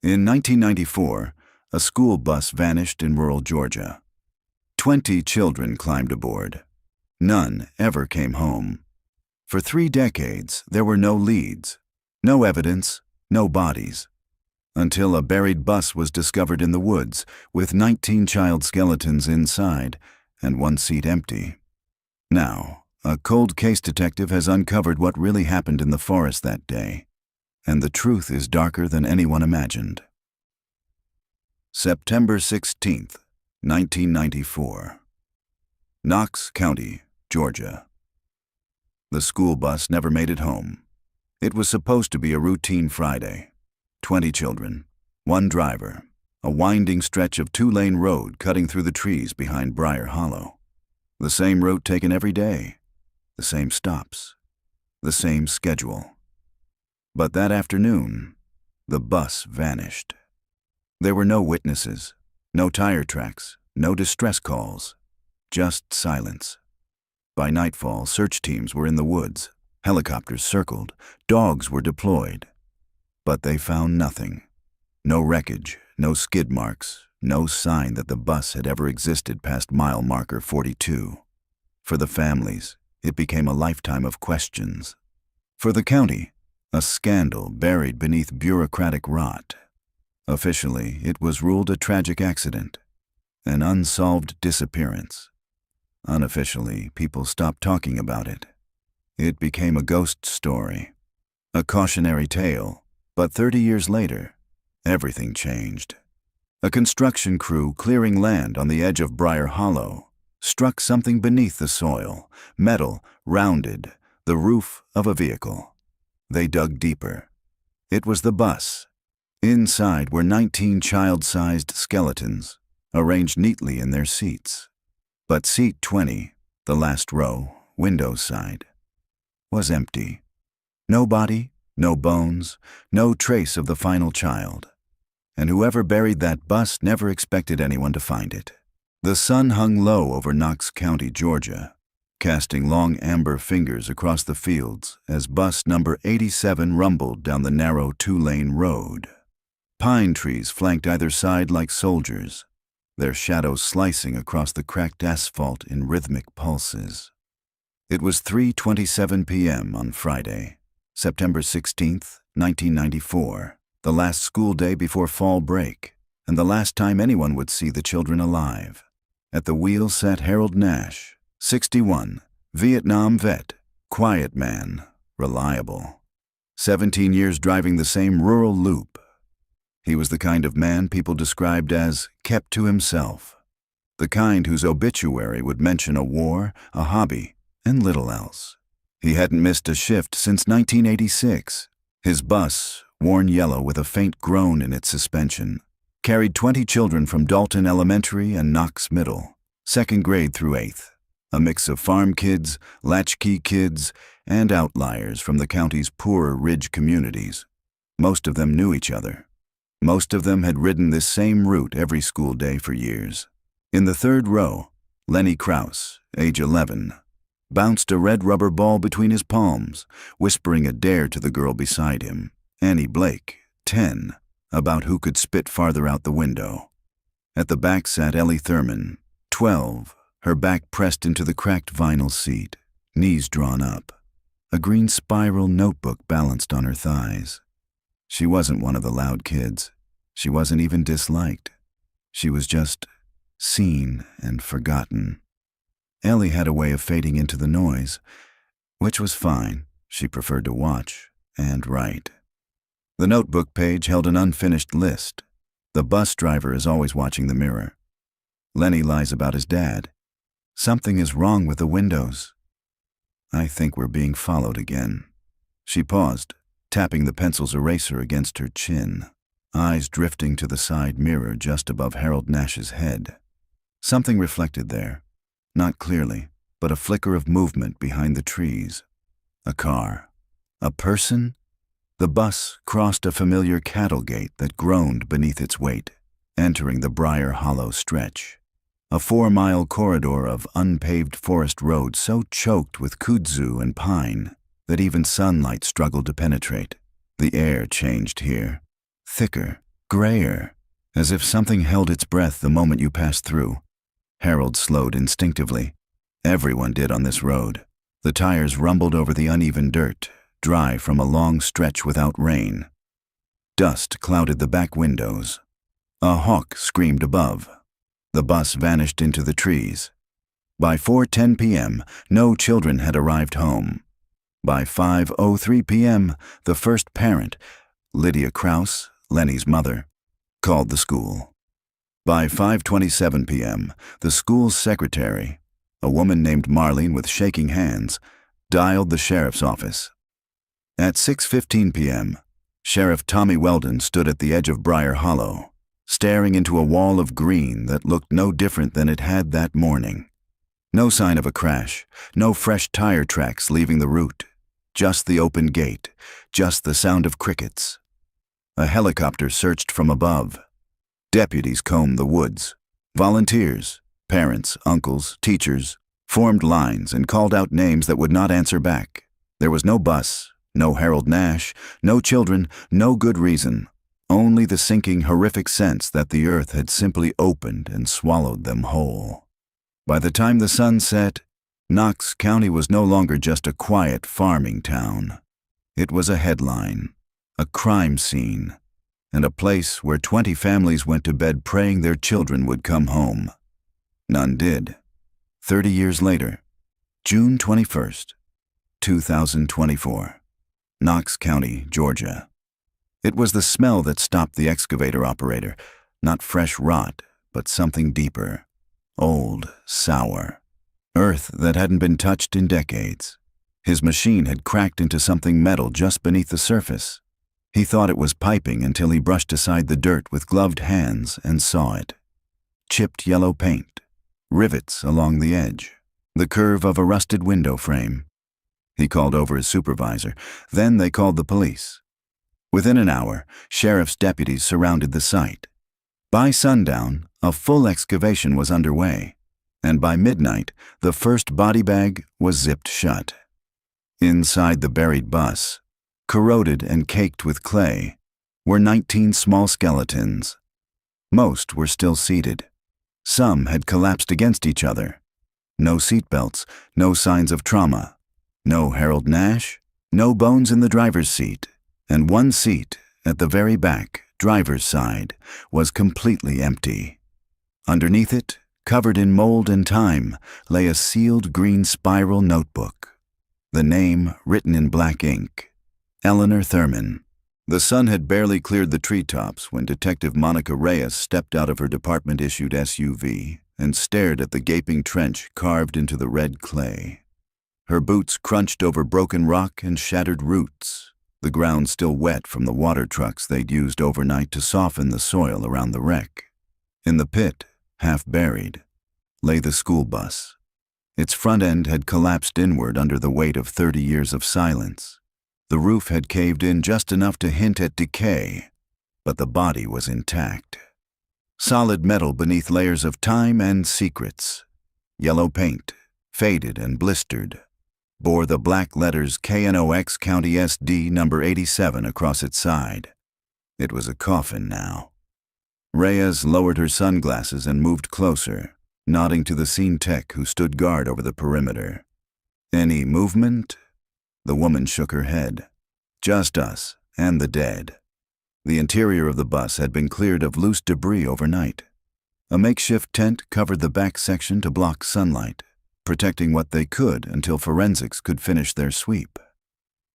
In 1994, a school bus vanished in rural Georgia. 20 children climbed aboard. None ever came home. For 3 decades, there were no leads, no evidence, no bodies, until a buried bus was discovered in the woods with 19 child skeletons inside and 1 seat empty. Now, a cold case detective has uncovered what really happened in the forest that day, and the truth is darker than anyone imagined. September 16th, 1994. Knox County, Georgia. The school bus never made it home. It was supposed to be a routine Friday. 20 children, 1 driver, a winding stretch of 2-lane road cutting through the trees behind Briar Hollow. The same route taken every day, the same stops, the same schedule. But that afternoon, the bus vanished. There were no witnesses, no tire tracks, no distress calls, just silence. By nightfall, search teams were in the woods, helicopters circled, dogs were deployed. But they found nothing. No wreckage, no skid marks, no sign that the bus had ever existed past mile marker 42. For the families, it became a lifetime of questions. For the county, a scandal buried beneath bureaucratic rot. Officially, it was ruled a tragic accident, an unsolved disappearance. Unofficially, people stopped talking about it. It became a ghost story, a cautionary tale, but 30 years later, everything changed. A construction crew clearing land on the edge of Briar Hollow struck something beneath the soil, metal, rounded, the roof of a vehicle. They dug deeper. It was the bus. Inside were 19 child-sized skeletons, arranged neatly in their seats. But seat 20, the last row, window side, was empty. No body, no bones, no trace of the final child. And whoever buried that bus never expected anyone to find it. The sun hung low over Knox County, Georgia, casting long amber fingers across the fields as bus number 87 rumbled down the narrow 2-lane road. Pine trees flanked either side like soldiers, their shadows slicing across the cracked asphalt in rhythmic pulses. It was 3:27 p.m. on Friday, September 16th, 1994, the last school day before fall break, and the last time anyone would see the children alive. At the wheel sat Harold Nash, 61, Vietnam vet, quiet man, reliable. 17 years driving the same rural loop. He was the kind of man people described as kept to himself, the kind whose obituary would mention a war, a hobby, and little else. He hadn't missed a shift since 1986. His bus, worn yellow with a faint groan in its suspension, carried 20 children from Dalton Elementary and Knox Middle, 2nd grade through 8th, a mix of farm kids, latchkey kids, and outliers from the county's poorer ridge communities. Most of them knew each other. Most of them had ridden this same route every school day for years. In the 3rd row, Lenny Krause, age 11, bounced a red rubber ball between his palms, whispering a dare to the girl beside him, Annie Blake, 10, about who could spit farther out the window. At the back sat Ellie Thurman, 12, her back pressed into the cracked vinyl seat, knees drawn up. A green spiral notebook balanced on her thighs. She wasn't one of the loud kids. She wasn't even disliked. She was just seen and forgotten. Ellie had a way of fading into the noise, which was fine. She preferred to watch and write. The notebook page held an unfinished list. The bus driver is always watching the mirror. Lenny lies about his dad. Something is wrong with the windows. I think we're being followed again. She paused, tapping the pencil's eraser against her chin, eyes drifting to the side mirror just above Harold Nash's head. Something reflected there, not clearly, but a flicker of movement behind the trees. A car. A person? The bus crossed a familiar cattle gate that groaned beneath its weight, entering the Briar Hollow stretch. A 4-mile corridor of unpaved forest road so choked with kudzu and pine that even sunlight struggled to penetrate. The air changed here, thicker, grayer, as if something held its breath the moment you passed through. Harold slowed instinctively. Everyone did on this road. The tires rumbled over the uneven dirt, dry from a long stretch without rain. Dust clouded the back windows. A hawk screamed above. The bus vanished into the trees. By 4:10 p.m., no children had arrived home. By 5:03 p.m., the first parent, Lydia Krause, Lenny's mother, called the school. By 5:27 p.m., the school's secretary, a woman named Marlene with shaking hands, dialed the sheriff's office. At 6:15 p.m., Sheriff Tommy Weldon stood at the edge of Briar Hollow, staring into a wall of green that looked no different than it had that morning. No sign of a crash, no fresh tire tracks leaving the route, just the open gate, just the sound of crickets. A helicopter searched from above. Deputies combed the woods. Volunteers, parents, uncles, teachers, formed lines and called out names that would not answer back. There was no bus, no Harold Nash, no children, no good reason, only the sinking, horrific sense that the earth had simply opened and swallowed them whole. By the time the sun set, Knox County was no longer just a quiet farming town. It was a headline, a crime scene, and a place where 20 families went to bed praying their children would come home. None did. 30 years later, June 21st, 2024, Knox County, Georgia. It was the smell that stopped the excavator operator, not fresh rot, but something deeper. Old, sour. Earth that hadn't been touched in decades. His machine had cracked into something metal just beneath the surface. He thought it was piping until he brushed aside the dirt with gloved hands and saw it. Chipped yellow paint, rivets along the edge, the curve of a rusted window frame. He called over his supervisor. Then they called the police. Within an hour, sheriff's deputies surrounded the site. By sundown, a full excavation was underway, and by midnight, the first body bag was zipped shut. Inside the buried bus, corroded and caked with clay, were 19 small skeletons. Most were still seated. Some had collapsed against each other. No seatbelts, no signs of trauma. No Harold Nash, no bones in the driver's seat, and one seat at the very back, driver's side, was completely empty. Underneath it, covered in mold and time, lay a sealed green spiral notebook. The name written in black ink, Eleanor Thurman. The sun had barely cleared the treetops when Detective Monica Reyes stepped out of her department-issued SUV and stared at the gaping trench carved into the red clay. Her boots crunched over broken rock and shattered roots, the ground still wet from the water trucks they'd used overnight to soften the soil around the wreck. In the pit, half buried, lay the school bus. Its front end had collapsed inward under the weight of 30 years of silence. The roof had caved in just enough to hint at decay, but the body was intact. Solid metal beneath layers of time and secrets. Yellow paint, faded and blistered, bore the black letters KNOX County SD number 87 across its side. It was a coffin now. Reyes lowered her sunglasses and moved closer, nodding to the scene tech who stood guard over the perimeter. Any movement? The woman shook her head. Just us and the dead. The interior of the bus had been cleared of loose debris overnight. A makeshift tent covered the back section to block sunlight, protecting what they could until forensics could finish their sweep.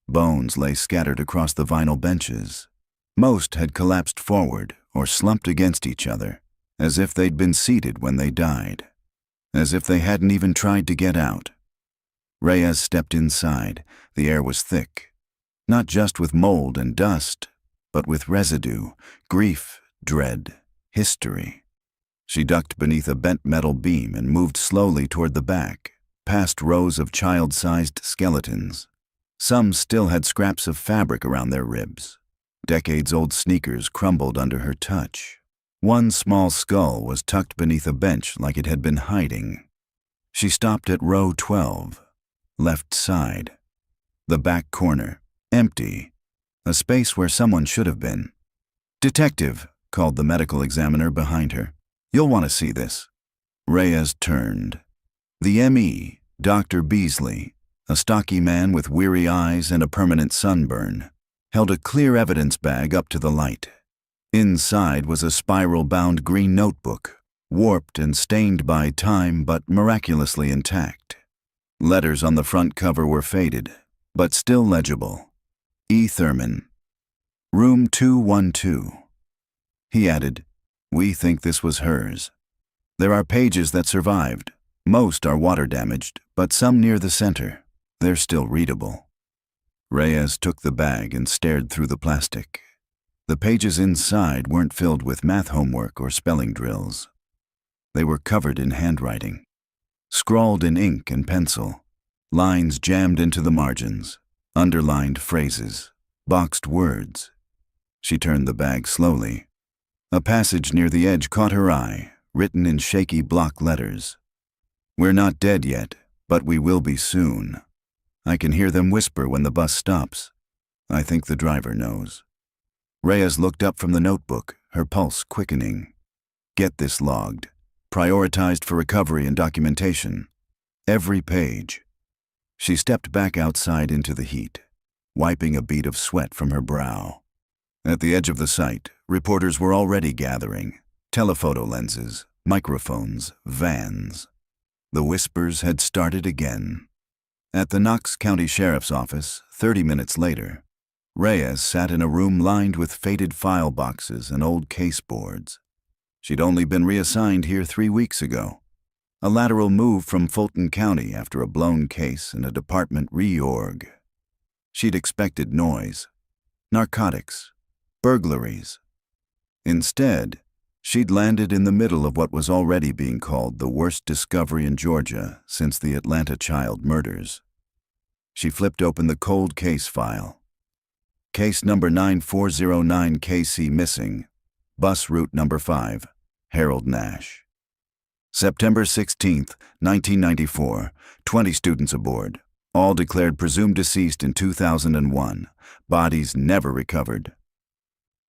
Bones lay scattered across the vinyl benches. Most had collapsed forward or slumped against each other, as if they'd been seated when they died, as if they hadn't even tried to get out. Reyes stepped inside. The air was thick, not just with mold and dust, but with residue, grief, dread, history. She ducked beneath a bent metal beam and moved slowly toward the back, past rows of child-sized skeletons. Some still had scraps of fabric around their ribs. Decades-old sneakers crumbled under her touch. One small skull was tucked beneath a bench like it had been hiding. She stopped at row 12, left side. The back corner, empty, a space where someone should have been. "Detective," called the medical examiner behind her. "You'll want to see this." Reyes turned. The M.E., Dr. Beasley, a stocky man with weary eyes and a permanent sunburn, held a clear evidence bag up to the light. Inside was a spiral-bound green notebook, warped and stained by time but miraculously intact. Letters on the front cover were faded, but still legible. E. Thurman. Room 212. He added, "We think this was hers. There are pages that survived. Most are water-damaged, but some near the center. They're still readable." Reyes took the bag and stared through the plastic. The pages inside weren't filled with math homework or spelling drills. They were covered in handwriting, scrawled in ink and pencil, lines jammed into the margins, underlined phrases, boxed words. She turned the bag slowly. A passage near the edge caught her eye, written in shaky block letters. "We're not dead yet, but we will be soon. I can hear them whisper when the bus stops. I think the driver knows." Reyes looked up from the notebook, her pulse quickening. "Get this logged, prioritized for recovery and documentation. Every page." She stepped back outside into the heat, wiping a bead of sweat from her brow. At the edge of the site, reporters were already gathering. Telephoto lenses, microphones, vans. The whispers had started again. At the Knox County Sheriff's Office, 30 minutes later, Reyes sat in a room lined with faded file boxes and old case boards. She'd only been reassigned here 3 weeks ago. A lateral move from Fulton County after a blown case and a department reorg. She'd expected noise, narcotics, burglaries. Instead, she'd landed in the middle of what was already being called the worst discovery in Georgia since the Atlanta child murders. She flipped open the cold case file. Case number 9409 KC missing. Bus route number 5. Harold Nash. September 16th, 1994. 20 students aboard. All declared presumed deceased in 2001. Bodies never recovered.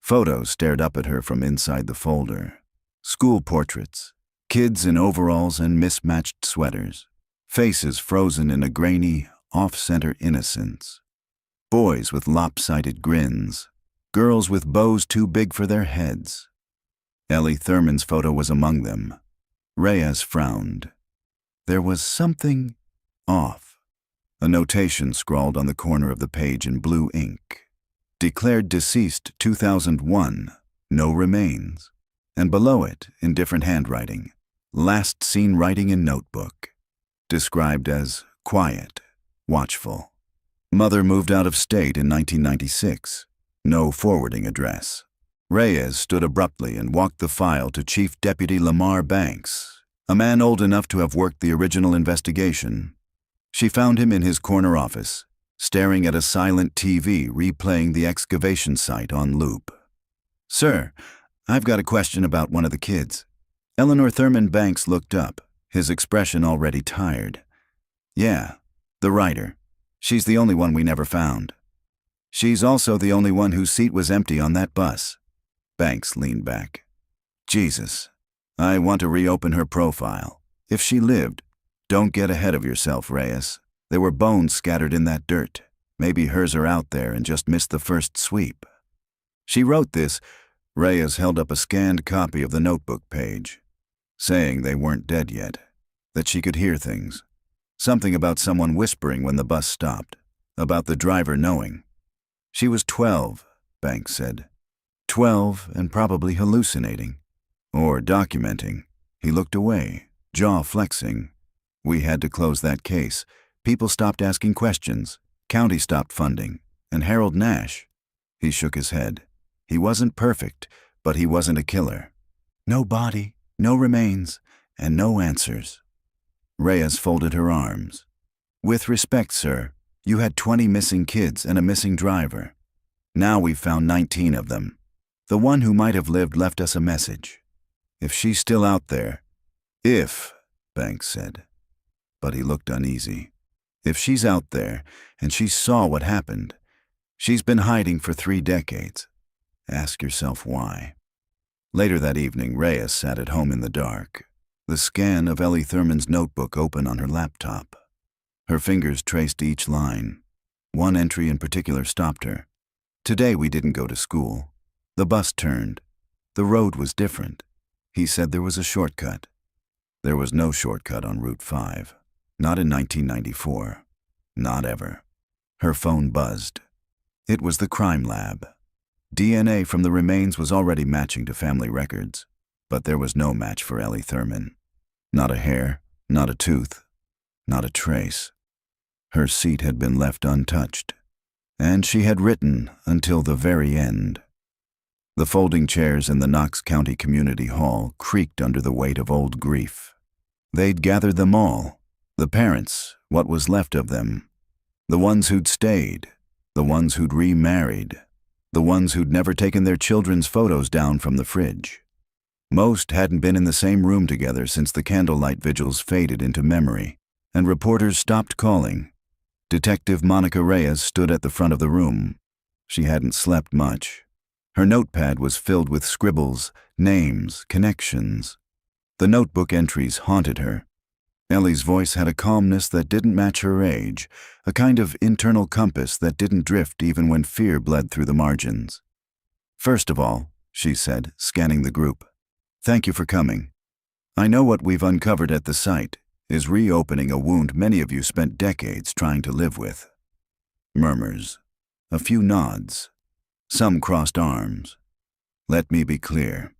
Photos stared up at her from inside the folder. School portraits, kids in overalls and mismatched sweaters, faces frozen in a grainy, off-center innocence. Boys with lopsided grins, girls with bows too big for their heads. Ellie Thurman's photo was among them. Reyes frowned. There was something off. A notation scrawled on the corner of the page in blue ink. Declared deceased 2001, no remains. And below it, in different handwriting, last seen writing in notebook. Described as quiet, watchful. Mother moved out of state in 1996. No forwarding address. Reyes stood abruptly and walked the file to Chief Deputy Lamar Banks, a man old enough to have worked the original investigation. She found him in his corner office, staring at a silent TV replaying the excavation site on loop. "Sir, I've got a question about one of the kids." Eleanor Thurman Banks looked up, his expression already tired. "Yeah, the writer. She's the only one we never found. She's also the only one whose seat was empty on that bus." Banks leaned back. "Jesus, I want to reopen her profile. If she lived, don't get ahead of yourself, Reyes. There were bones scattered in that dirt. Maybe hers are out there and just missed the first sweep." She wrote this. Reyes held up a scanned copy of the notebook page, saying they weren't dead yet, that she could hear things. Something about someone whispering when the bus stopped, about the driver knowing. She was 12, Banks said. 12 and probably hallucinating. Or documenting. He looked away, jaw flexing. We had to close that case. People stopped asking questions. County stopped funding. And Harold Nash. He shook his head. He wasn't perfect, but he wasn't a killer. No body, no remains, and no answers. Reyes folded her arms. "With respect, sir, you had 20 missing kids and a missing driver. Now we've found 19 of them. The one who might have lived left us a message. If she's still out there—" "If," Banks said. But he looked uneasy. "If she's out there, and she saw what happened, she's been hiding for 3 decades. Ask yourself why." Later that evening, Reyes sat at home in the dark, the scan of Ellie Thurman's notebook open on her laptop. Her fingers traced each line. One entry in particular stopped her. Today we didn't go to school. The bus turned. The road was different. He said there was a shortcut. There was no shortcut on Route 5. Not in 1994. Not ever. Her phone buzzed. It was the crime lab. DNA from the remains was already matching to family records, but there was no match for Ellie Thurman. Not a hair, not a tooth, not a trace. Her seat had been left untouched, and she had written until the very end. The folding chairs in the Knox County Community Hall creaked under the weight of old grief. They'd gathered them all, the parents, what was left of them, the ones who'd stayed, the ones who'd remarried, the ones who'd never taken their children's photos down from the fridge. Most hadn't been in the same room together since the candlelight vigils faded into memory, and reporters stopped calling. Detective Monica Reyes stood at the front of the room. She hadn't slept much. Her notepad was filled with scribbles, names, connections. The notebook entries haunted her. Ellie's voice had a calmness that didn't match her age, a kind of internal compass that didn't drift even when fear bled through the margins. "First of all," she said, scanning the group, "thank you for coming. I know what we've uncovered at the site is reopening a wound many of you spent decades trying to live with." Murmurs. A few nods. Some crossed arms. "Let me be clear.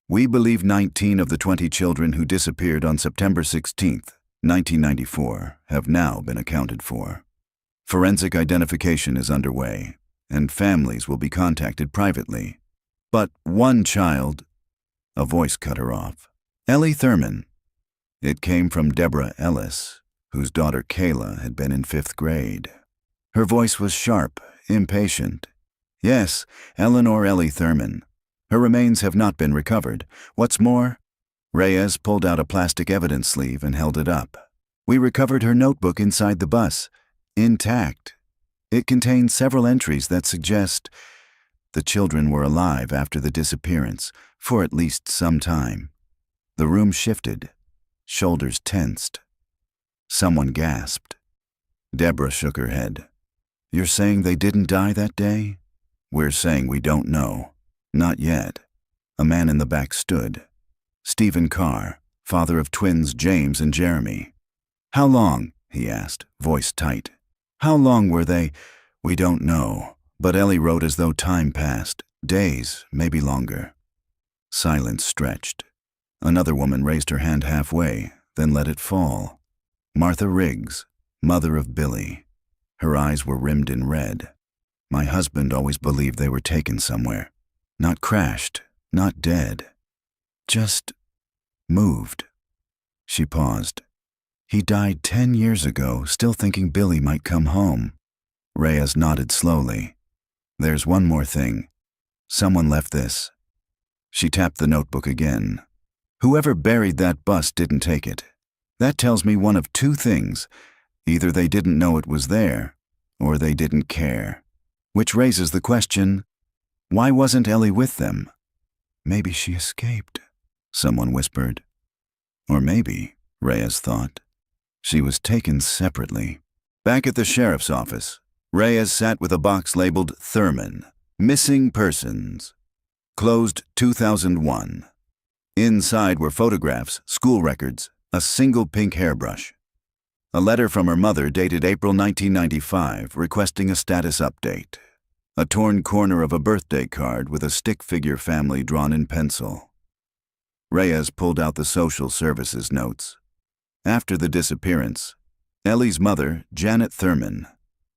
We believe 19 of the 20 children who disappeared on September 16, 1994, have now been accounted for. Forensic identification is underway, and families will be contacted privately. But one child—" A voice cut her off. "Ellie Thurman." It came from Deborah Ellis, whose daughter Kayla had been in 5th grade. Her voice was sharp, impatient. "Yes, Eleanor Ellie Thurman. Her remains have not been recovered. What's more," Reyes pulled out a plastic evidence sleeve and held it up. "We recovered her notebook inside the bus, intact. It contains several entries that suggest the children were alive after the disappearance, for at least some time." The room shifted. Shoulders tensed. Someone gasped. Deborah shook her head. "You're saying they didn't die that day?" "We're saying we don't know. Not yet." A man in the back stood. Stephen Carr, father of twins James and Jeremy. "How long?" he asked, voice tight. "How long were they?" "We don't know, but Ellie wrote as though time passed. Days, maybe longer." Silence stretched. Another woman raised her hand halfway, then let it fall. Martha Riggs, mother of Billy. Her eyes were rimmed in red. "My husband always believed they were taken somewhere. Not crashed, not dead. Just moved." She paused. "He died 10 years ago, still thinking Billy might come home." Reyes nodded slowly. "There's one more thing. Someone left this." She tapped the notebook again. "Whoever buried that bus didn't take it. That tells me one of two things. Either they didn't know it was there, or they didn't care. Which raises the question, why wasn't Ellie with them?" "Maybe she escaped," someone whispered. Or maybe, Reyes thought, she was taken separately. Back at the sheriff's office, Reyes sat with a box labeled Thurman, Missing Persons. Closed 2001. Inside were photographs, school records, a single pink hairbrush. A letter from her mother dated April 1995 requesting a status update. A torn corner of a birthday card with a stick figure family drawn in pencil. Reyes pulled out the social services notes. After the disappearance, Ellie's mother, Janet Thurman,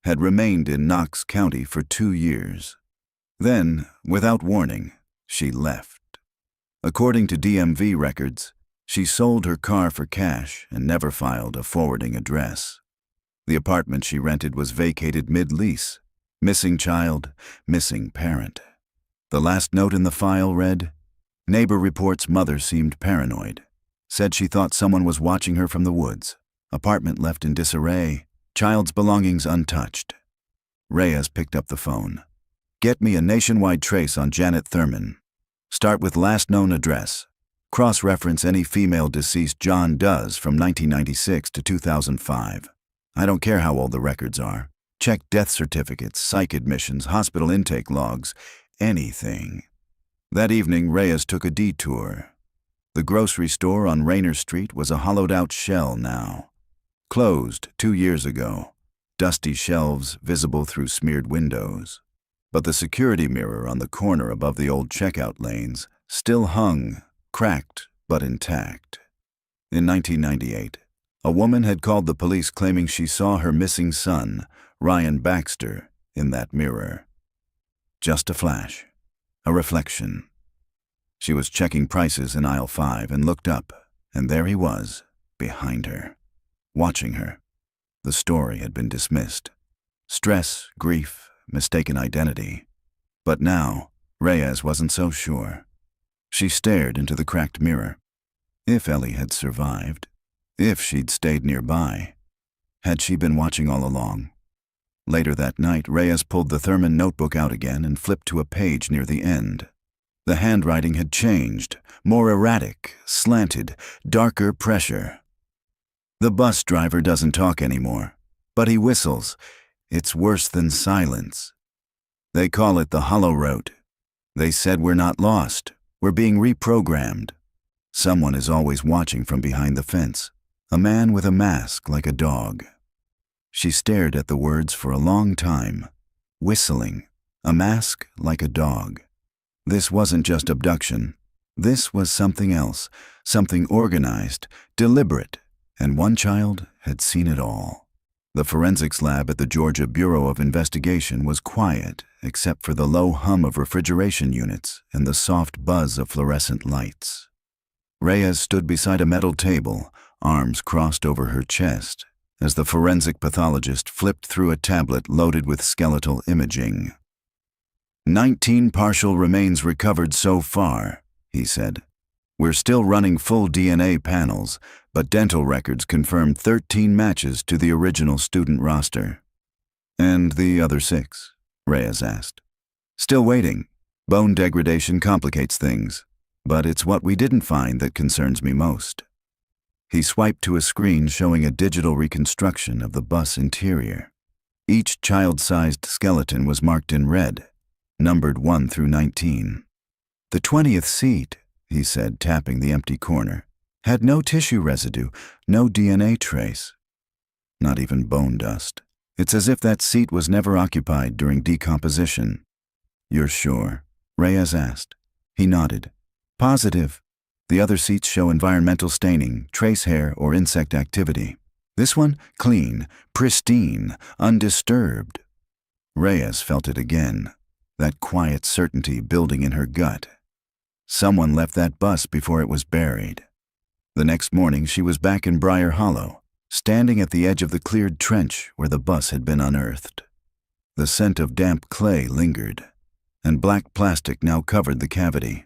had remained in Knox County for 2 years. Then, without warning, she left. According to DMV records, she sold her car for cash and never filed a forwarding address. The apartment she rented was vacated mid-lease. Missing child, missing parent. The last note in the file read, "Neighbor reports mother seemed paranoid. Said she thought someone was watching her from the woods. Apartment left in disarray. Child's belongings untouched." Reyes picked up the phone. "Get me a nationwide trace on Janet Thurman." Start with last known address. Cross-reference any female deceased John Does from 1996 to 2005. I don't care how old the records are. Check death certificates, psych admissions, hospital intake logs, anything. That evening, Reyes took a detour. The grocery store on Rayner Street was a hollowed-out shell now. Closed 2 years ago. Dusty shelves visible through smeared windows. But the security mirror on the corner above the old checkout lanes still hung, cracked but intact. In 1998, a woman had called the police claiming she saw her missing son, Ryan Baxter, in that mirror. Just a flash, a reflection. She was checking prices in aisle 5 and looked up, and there he was, behind her, watching her. The story had been dismissed. Stress, grief, mistaken identity. But now, Reyes wasn't so sure. She stared into the cracked mirror. If Ellie had survived, if she'd stayed nearby, had she been watching all along? Later that night, Reyes pulled the Thurman notebook out again and flipped to a page near the end. The handwriting had changed, more erratic, slanted, darker pressure. The bus driver doesn't talk anymore, but he whistles. It's worse than silence. They call it the hollow road. They said we're not lost. We're being reprogrammed. Someone is always watching from behind the fence. A man with a mask like a dog. She stared at the words for a long time. Whistling. A mask like a dog. This wasn't just abduction. This was something else. Something organized, deliberate. And one child had seen it all. The forensics lab at the Georgia Bureau of Investigation was quiet, except for the low hum of refrigeration units and the soft buzz of fluorescent lights. Reyes stood beside a metal table, arms crossed over her chest, as the forensic pathologist flipped through a tablet loaded with skeletal imaging. 19 partial remains recovered so far, he said. We're still running full DNA panels, but dental records confirmed 13 matches to the original student roster. And the other 6? Reyes asked. Still waiting. Bone degradation complicates things, but it's what we didn't find that concerns me most. He swiped to a screen showing a digital reconstruction of the bus interior. Each child-sized skeleton was marked in red, numbered 1 through 19. The 20th seat, he said, tapping the empty corner, had no tissue residue, no DNA trace. Not even bone dust. It's as if that seat was never occupied during decomposition. You're sure? Reyes asked. He nodded. Positive. The other seats show environmental staining, trace hair, or insect activity. This one, clean, pristine, undisturbed. Reyes felt it again, that quiet certainty building in her gut. Someone left that bus before it was buried. The next morning, she was back in Briar Hollow, standing at the edge of the cleared trench where the bus had been unearthed. The scent of damp clay lingered, and black plastic now covered the cavity.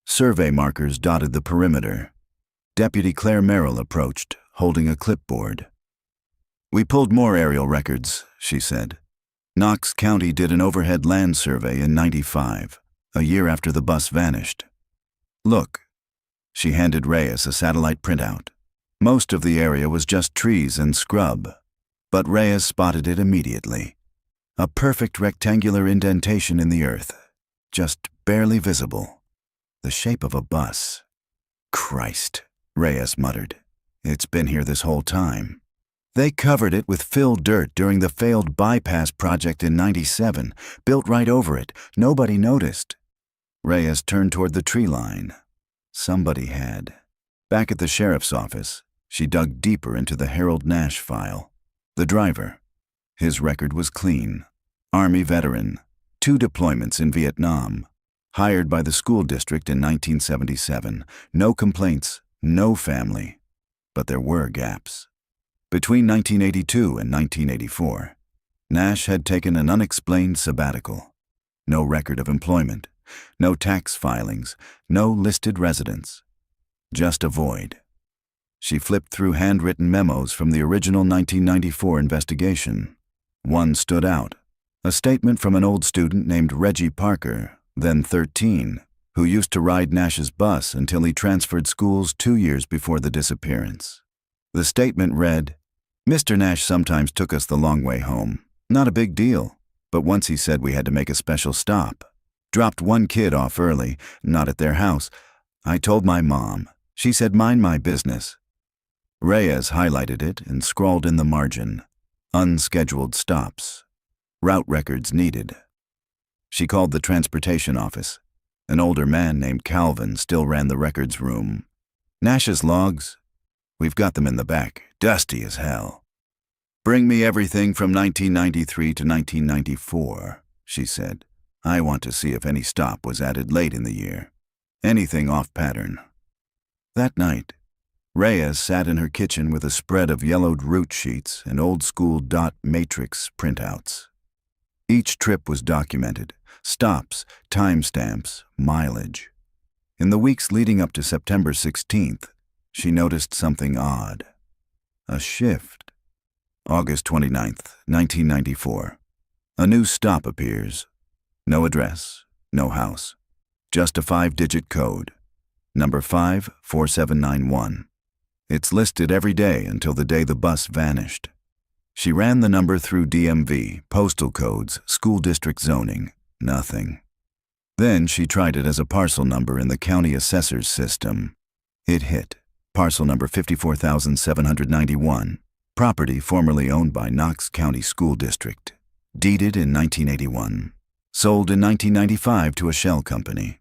Survey markers dotted the perimeter. Deputy Claire Merrill approached, holding a clipboard. We pulled more aerial records, she said. Knox County did an overhead land survey in '95, a year after the bus vanished. Look. She handed Reyes a satellite printout. Most of the area was just trees and scrub, but Reyes spotted it immediately. A perfect rectangular indentation in the earth, just barely visible. The shape of a bus. Christ, Reyes muttered. It's been here this whole time. They covered it with filled dirt during the failed bypass project in '97, built right over it. Nobody noticed. Reyes turned toward the tree line. Somebody had. Back at the sheriff's office, she dug deeper into the Harold Nash file. The driver. His record was clean. Army veteran. 2 deployments in Vietnam. Hired by the school district in 1977. No complaints, no family. But there were gaps. Between 1982 and 1984, Nash had taken an unexplained sabbatical. No record of employment. No tax filings, no listed residence. Just a void. She flipped through handwritten memos from the original 1994 investigation. One stood out. A statement from an old student named Reggie Parker, then 13, who used to ride Nash's bus until he transferred schools 2 years before the disappearance. The statement read, "Mr. Nash sometimes took us the long way home. Not a big deal, but once he said we had to make a special stop. Dropped one kid off early, not at their house. I told my mom. She said mind my business." Reyes highlighted it and scrawled in the margin, "Unscheduled stops. Route records needed." She called the transportation office. An older man named Calvin still ran the records room. "Nash's logs? We've got them in the back, dusty as hell." "Bring me everything from 1993 to 1994, she said. "I want to see if any stop was added late in the year. Anything off pattern." That night, Reyes sat in her kitchen with a spread of yellowed route sheets and old-school dot matrix printouts. Each trip was documented: stops, timestamps, mileage. In the weeks leading up to September 16th, she noticed something odd. A shift. August 29th, 1994. A new stop appears. No address, no house. Just a 5-digit code. Number 54791. It's listed every day until the day the bus vanished. She ran the number through DMV, postal codes, school district zoning. Nothing. Then she tried it as a parcel number in the county assessor's system. It hit. Parcel number 54,791. Property formerly owned by Knox County School District. Deeded in 1981. Sold in 1995 to a shell company.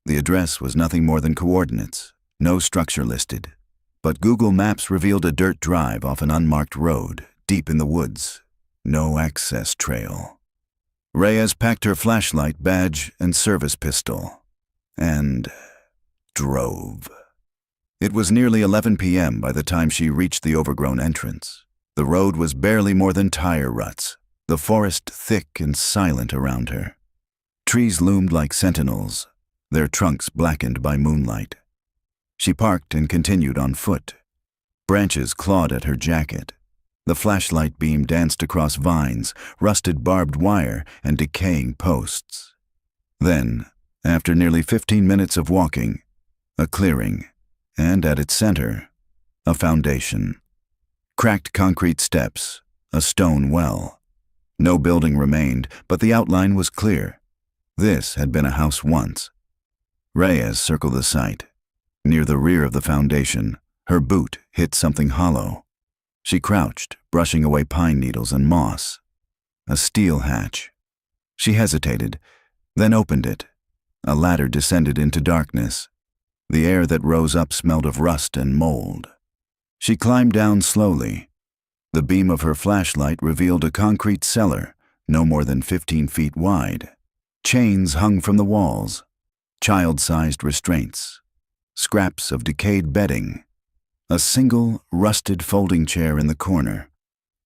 The address was nothing more than coordinates. No structure listed. But Google Maps revealed a dirt drive off an unmarked road, deep in the woods. No access trail. Reyes packed her flashlight, badge, and service pistol. And drove. It was nearly 11 p.m. by the time she reached the overgrown entrance. The road was barely more than tire ruts, the forest thick and silent around her. Trees loomed like sentinels, their trunks blackened by moonlight. She parked and continued on foot. Branches clawed at her jacket. The flashlight beam danced across vines, rusted barbed wire, and decaying posts. Then, after nearly 15 minutes of walking, a clearing, and at its center, a foundation. Cracked concrete steps, a stone well. No building remained, but the outline was clear. This had been a house once. Reyes circled the site. Near the rear of the foundation, her boot hit something hollow. She crouched, brushing away pine needles and moss. A steel hatch. She hesitated, then opened it. A ladder descended into darkness. The air that rose up smelled of rust and mold. She climbed down slowly. The beam of her flashlight revealed a concrete cellar, no more than 15 feet wide. Chains hung from the walls. Child-sized restraints. Scraps of decayed bedding. A single, rusted folding chair in the corner.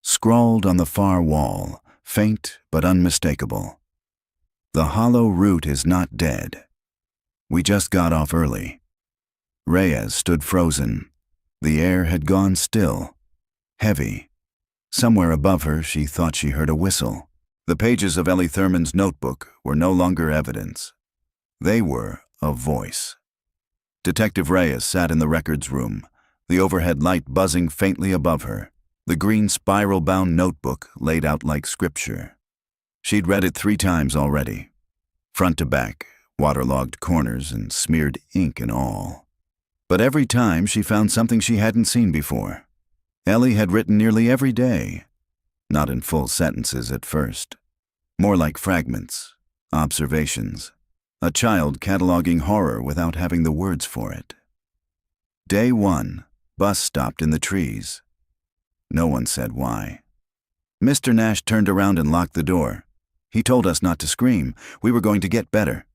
Scrawled on the far wall, faint but unmistakable. "The hollow root is not dead. We just got off early." Reyes stood frozen. The air had gone still, heavy. Somewhere above her, she thought she heard a whistle. The pages of Ellie Thurman's notebook were no longer evidence. They were a voice. Detective Reyes sat in the records room, the overhead light buzzing faintly above her, the green spiral-bound notebook laid out like scripture. She'd read it 3 times already, front to back, waterlogged corners and smeared ink and all. But every time she found something she hadn't seen before. Ellie had written nearly every day, not in full sentences at first, more like fragments, observations. A child cataloging horror without having the words for it. Day 1, bus stopped in the trees. No one said why. Mr. Nash turned around and locked the door. He told us not to scream. We were going to get better.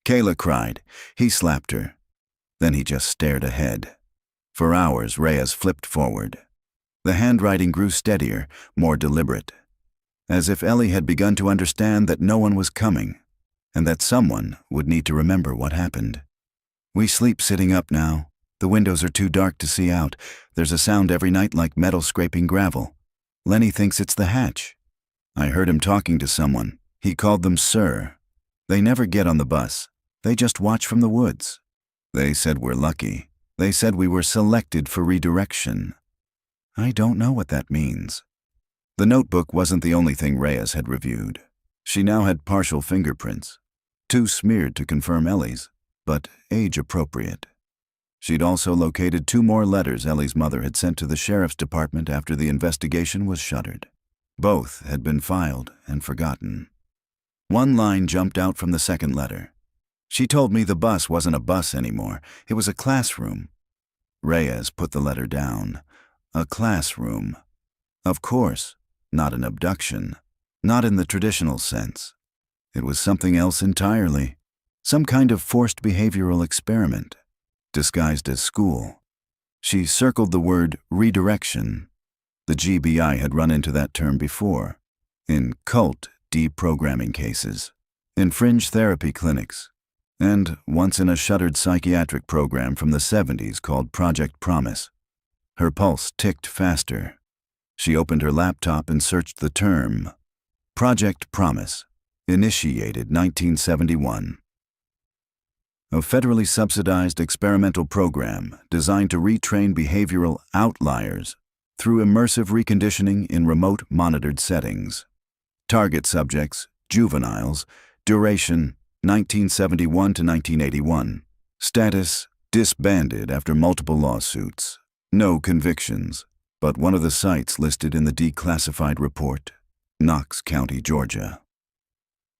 Kayla cried. He slapped her. Then he just stared ahead. For hours, Reyes flipped forward. The handwriting grew steadier, more deliberate. As if Ellie had begun to understand that no one was coming, and that someone would need to remember what happened. "We sleep sitting up now. The windows are too dark to see out. There's a sound every night like metal scraping gravel. Lenny thinks it's the hatch. I heard him talking to someone. He called them Sir. They never get on the bus. They just watch from the woods. They said we're lucky. They said we were selected for redirection. I don't know what that means. The notebook wasn't the only thing Reyes had reviewed. She now had partial fingerprints, 2 smeared to confirm Ellie's, but age-appropriate. She'd also located 2 more letters Ellie's mother had sent to the sheriff's department after the investigation was shuttered. Both had been filed and forgotten. One line jumped out from the second letter. She told me the bus wasn't a bus anymore. It was a classroom. Reyes put the letter down. A classroom. Of course, not an abduction. Not in the traditional sense. It was something else entirely. Some kind of forced behavioral experiment, disguised as school. She circled the word redirection. The GBI had run into that term before, in cult deprogramming cases, in fringe therapy clinics, and once in a shuttered psychiatric program from the 70s called Project Promise. Her pulse ticked faster. She opened her laptop and searched the term. Project Promise, initiated 1971. A federally subsidized experimental program designed to retrain behavioral outliers through immersive reconditioning in remote monitored settings. Target subjects, juveniles. Duration, 1971 to 1981. Status, disbanded after multiple lawsuits. No convictions, but one of the sites listed in the declassified report. Knox County, Georgia.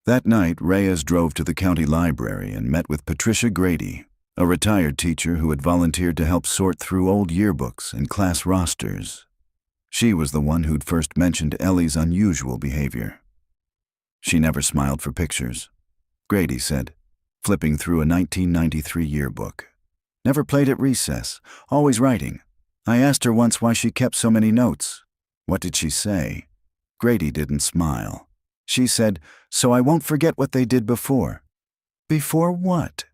That night, Reyes drove to the county library and met with Patricia Grady, a retired teacher who had volunteered to help sort through old yearbooks and class rosters. She was the one who'd first mentioned Ellie's unusual behavior. She never smiled for pictures, Grady said, flipping through a 1993 yearbook. Never played at recess, always writing. I asked her once why she kept so many notes. What did she say? Grady didn't smile. She said, so I won't forget what they did before. Before what?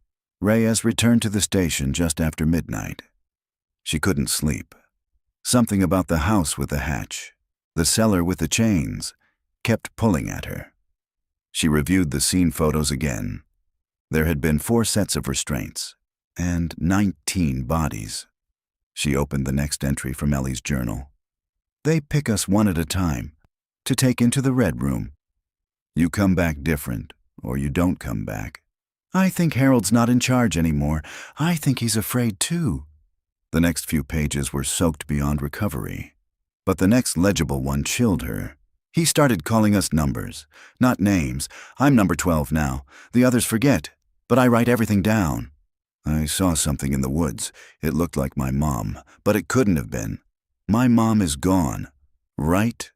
Reyes returned to the station just after midnight. She couldn't sleep. Something about the house with the hatch, the cellar with the chains, kept pulling at her. She reviewed the scene photos again. There had been 4 sets of restraints, and 19 bodies. She opened the next entry from Ellie's journal. They pick us one at a time, to take into the red room. You come back different, or you don't come back. I think Harold's not in charge anymore. I think he's afraid too. The next few pages were soaked beyond recovery. But the next legible one chilled her. He started calling us numbers, not names. I'm number 12 now. The others forget, but I write everything down. I saw something in the woods. It looked like my mom, but it couldn't have been. My mom is gone, right?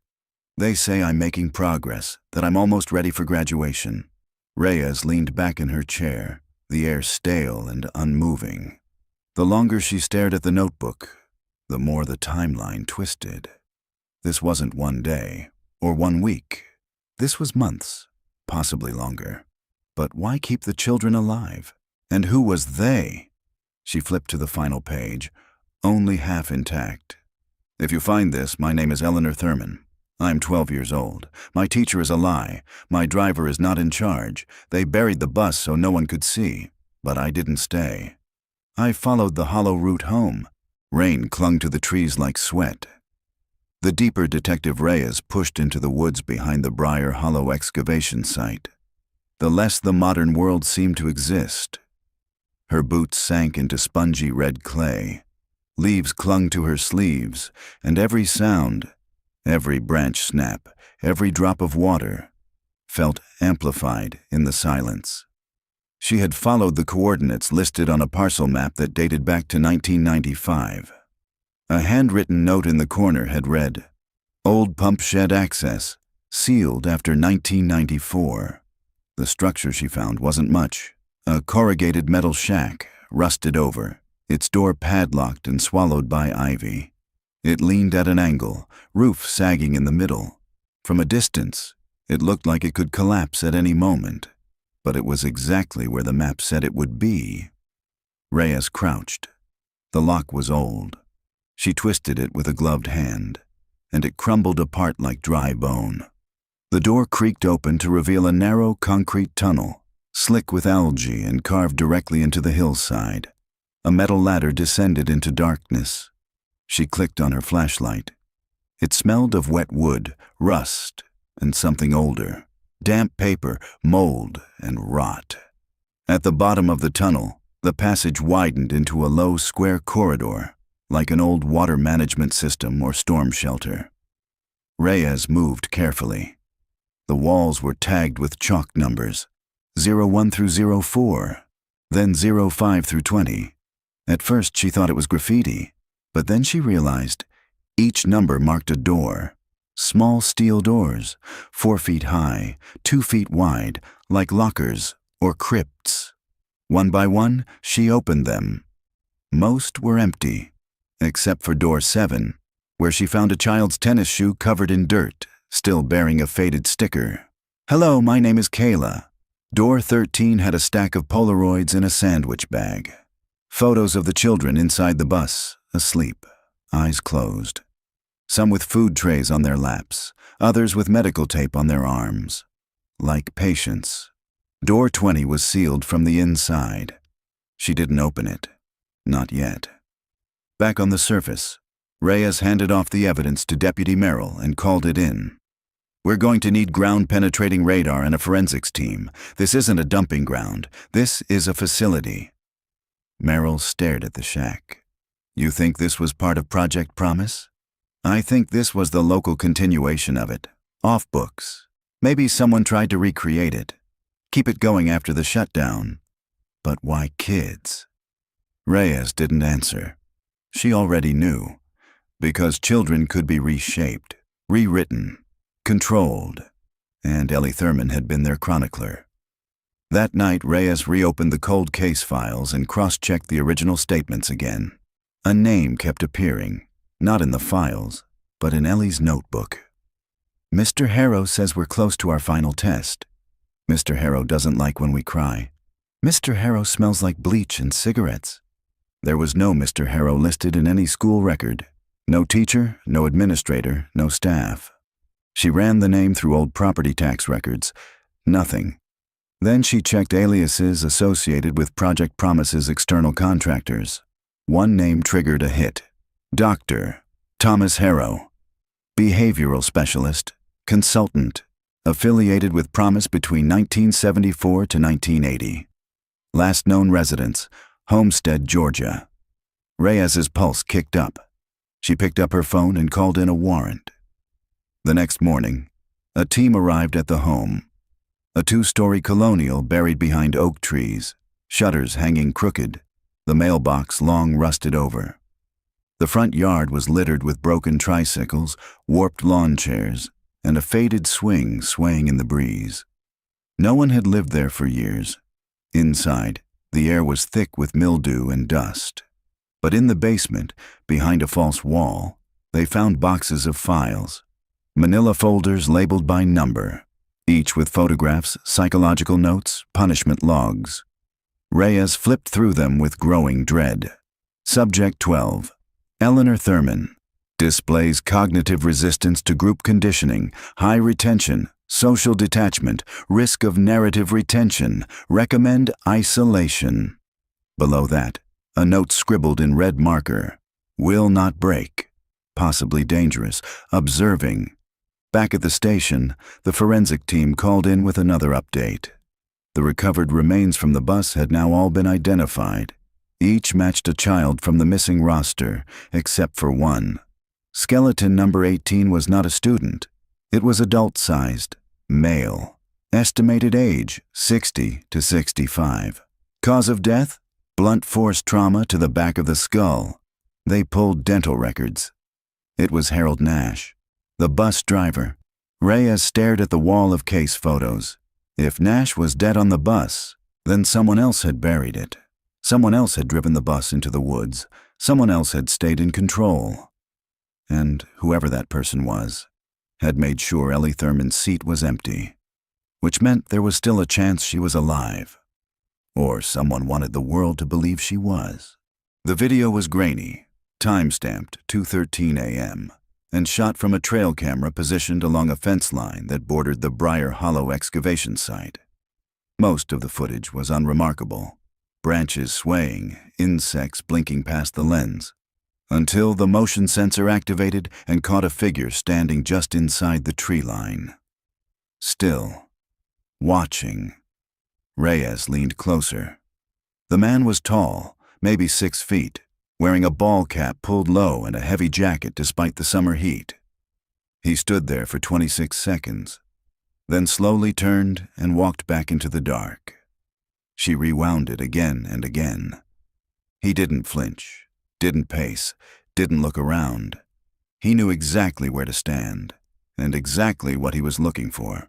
They say I'm making progress, that I'm almost ready for graduation. Reyes leaned back in her chair, the air stale and unmoving. The longer she stared at the notebook, the more the timeline twisted. This wasn't one day, or 1 week. This was months, possibly longer. But why keep the children alive? And who was they? She flipped to the final page, only half intact. If you find this, my name is Eleanor Thurman. I'm 12 years old. My teacher is a lie. My driver is not in charge. They buried the bus so no one could see, but I didn't stay. I followed the hollow route home. Rain clung to the trees like sweat. The deeper Detective Reyes pushed into the woods behind the Briar Hollow excavation site. The less the modern world seemed to exist. Her boots sank into spongy red clay. Leaves clung to her sleeves, and every sound, every branch snap, every drop of water, felt amplified in the silence. She had followed the coordinates listed on a parcel map that dated back to 1995. A handwritten note in the corner had read, "Old pump shed access, sealed after 1994. The structure she found wasn't much. A corrugated metal shack, rusted over, its door padlocked and swallowed by ivy. It leaned at an angle, roof sagging in the middle. From a distance, it looked like it could collapse at any moment, but it was exactly where the map said it would be. Reyes crouched. The lock was old. She twisted it with a gloved hand, and it crumbled apart like dry bone. The door creaked open to reveal a narrow concrete tunnel, slick with algae and carved directly into the hillside. A metal ladder descended into darkness. She clicked on her flashlight. It smelled of wet wood, rust, and something older. Damp paper, mold, and rot. At the bottom of the tunnel, the passage widened into a low square corridor, like an old water management system or storm shelter. Reyes moved carefully. The walls were tagged with chalk numbers, 01 through 04, then 05 through 20. At first she thought it was graffiti, but then she realized each number marked a door. Small steel doors, 4 feet high, 2 feet wide, like lockers or crypts. One by one, she opened them. Most were empty, except for door 7, where she found a child's tennis shoe covered in dirt, still bearing a faded sticker. "Hello, my name is Kayla." Door 13 had a stack of Polaroids in a sandwich bag. Photos of the children inside the bus, asleep, eyes closed. Some with food trays on their laps, others with medical tape on their arms. Like patients. Door 20 was sealed from the inside. She didn't open it. Not yet. Back on the surface, Reyes handed off the evidence to Deputy Merrill and called it in. "We're going to need ground-penetrating radar and a forensics team. This isn't a dumping ground. This is a facility." Merrill stared at the shack. "You think this was part of Project Promise?" "I think this was the local continuation of it. Off books. Maybe someone tried to recreate it. Keep it going after the shutdown. But why kids?" Reyes didn't answer. She already knew. Because children could be reshaped, rewritten, controlled. And Ellie Thurman had been their chronicler. That night, Reyes reopened the cold case files and cross-checked the original statements again. A name kept appearing. Not in the files, but in Ellie's notebook. "Mr. Harrow says we're close to our final test. Mr. Harrow doesn't like when we cry. Mr. Harrow smells like bleach and cigarettes." There was no Mr. Harrow listed in any school record. No teacher, no administrator, no staff. She ran the name through old property tax records. Nothing. Then she checked aliases associated with Project Promise's external contractors. One name triggered a hit. Dr. Thomas Harrow, behavioral specialist, consultant, affiliated with Promise between 1974 to 1980. Last known residence, Homestead, Georgia. Reyes's pulse kicked up. She picked up her phone and called in a warrant. The next morning, a team arrived at the home. A 2-story colonial buried behind oak trees, shutters hanging crooked, the mailbox long rusted over. The front yard was littered with broken tricycles, warped lawn chairs, and a faded swing swaying in the breeze. No one had lived there for years. Inside, the air was thick with mildew and dust. But in the basement, behind a false wall, they found boxes of files. Manila folders labeled by number, each with photographs, psychological notes, punishment logs. Reyes flipped through them with growing dread. Subject 12. Eleanor Thurman. Displays cognitive resistance to group conditioning, high retention, social detachment, risk of narrative retention, recommend isolation. Below that, a note scribbled in red marker. Will not break. Possibly dangerous. Observing. Back at the station, the forensic team called in with another update. The recovered remains from the bus had now all been identified. Each matched a child from the missing roster, except for one. Skeleton number 18 was not a student. It was adult-sized, male. Estimated age, 60 to 65. Cause of death? Blunt force trauma to the back of the skull. They pulled dental records. It was Harold Nash, the bus driver. Reyes stared at the wall of case photos. If Nash was dead on the bus, then someone else had buried it. Someone else had driven the bus into the woods. Someone else had stayed in control. And whoever that person was, had made sure Ellie Thurman's seat was empty, which meant there was still a chance she was alive. Or someone wanted the world to believe she was. The video was grainy, time-stamped 2:13 a.m., and shot from a trail camera positioned along a fence line that bordered the Briar Hollow excavation site. Most of the footage was unremarkable. Branches swaying, insects blinking past the lens, until the motion sensor activated and caught a figure standing just inside the tree line. Still, watching. Reyes leaned closer. The man was tall, maybe 6 feet, wearing a ball cap pulled low and a heavy jacket despite the summer heat. He stood there for 26 seconds, then slowly turned and walked back into the dark. She rewound it again and again. He didn't flinch, didn't pace, didn't look around. He knew exactly where to stand, and exactly what he was looking for.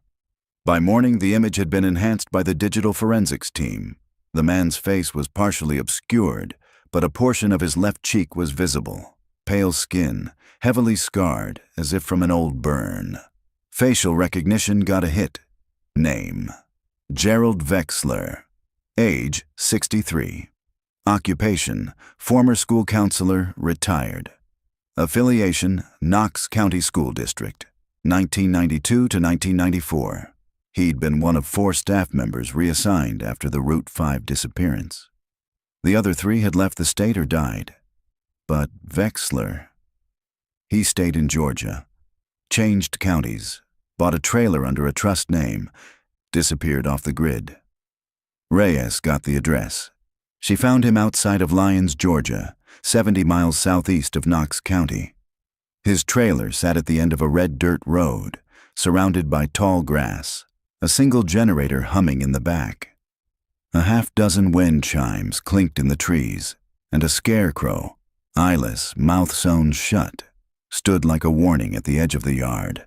By morning, the image had been enhanced by the digital forensics team. The man's face was partially obscured, but a portion of his left cheek was visible. Pale skin, heavily scarred, as if from an old burn. Facial recognition got a hit. Name: Gerald Wexler. Age: 63. Occupation: former school counselor, retired. Affiliation: Knox County School District, 1992 to 1994. He'd been one of 4 staff members reassigned after the Route 5 disappearance. The other 3 had left the state or died. But Wexler, he stayed in Georgia, changed counties, bought a trailer under a trust name, disappeared off the grid. Reyes got the address. She found him outside of Lyons, Georgia, 70 miles southeast of Knox County. His trailer sat at the end of a red dirt road, surrounded by tall grass, a single generator humming in the back. A half-dozen wind chimes clinked in the trees, and a scarecrow, eyeless, mouth sewn shut, stood like a warning at the edge of the yard.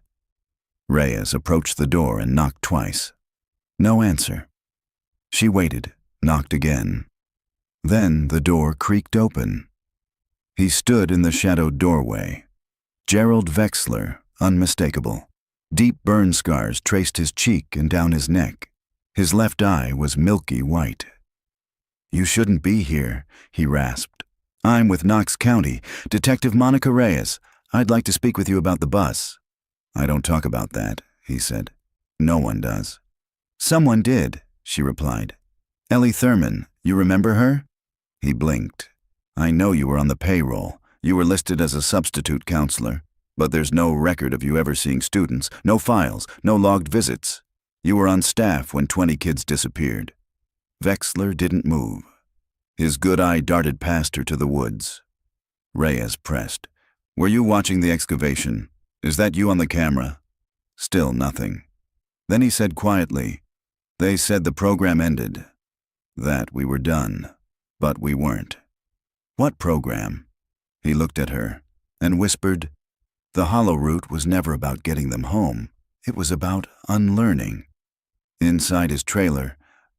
Reyes approached the door and knocked twice. No answer. She waited, knocked again. Then the door creaked open. He stood in the shadowed doorway. Gerald Wexler, unmistakable. Deep burn scars traced his cheek and down his neck. His left eye was milky white. "You shouldn't be here," he rasped. "I'm with Knox County, Detective Monica Reyes. I'd like to speak with you about the bus." "I don't talk about that," he said. "No one does." "Someone did," she replied. "Ellie Thurman, you remember her?" He blinked. "I know you were on the payroll. You were listed as a substitute counselor. But there's no record of you ever seeing students, no files, no logged visits. You were on staff when 20 kids disappeared." Wexler didn't move. His good eye darted past her to the woods. Reyes pressed. "Were you watching the excavation? Is that you on the camera?" Still nothing. Then he said quietly, "They said the program ended. That we were done. But we weren't." "What program?" He looked at her and whispered, "The hollow route was never about getting them home. It was about unlearning." Inside his trailer,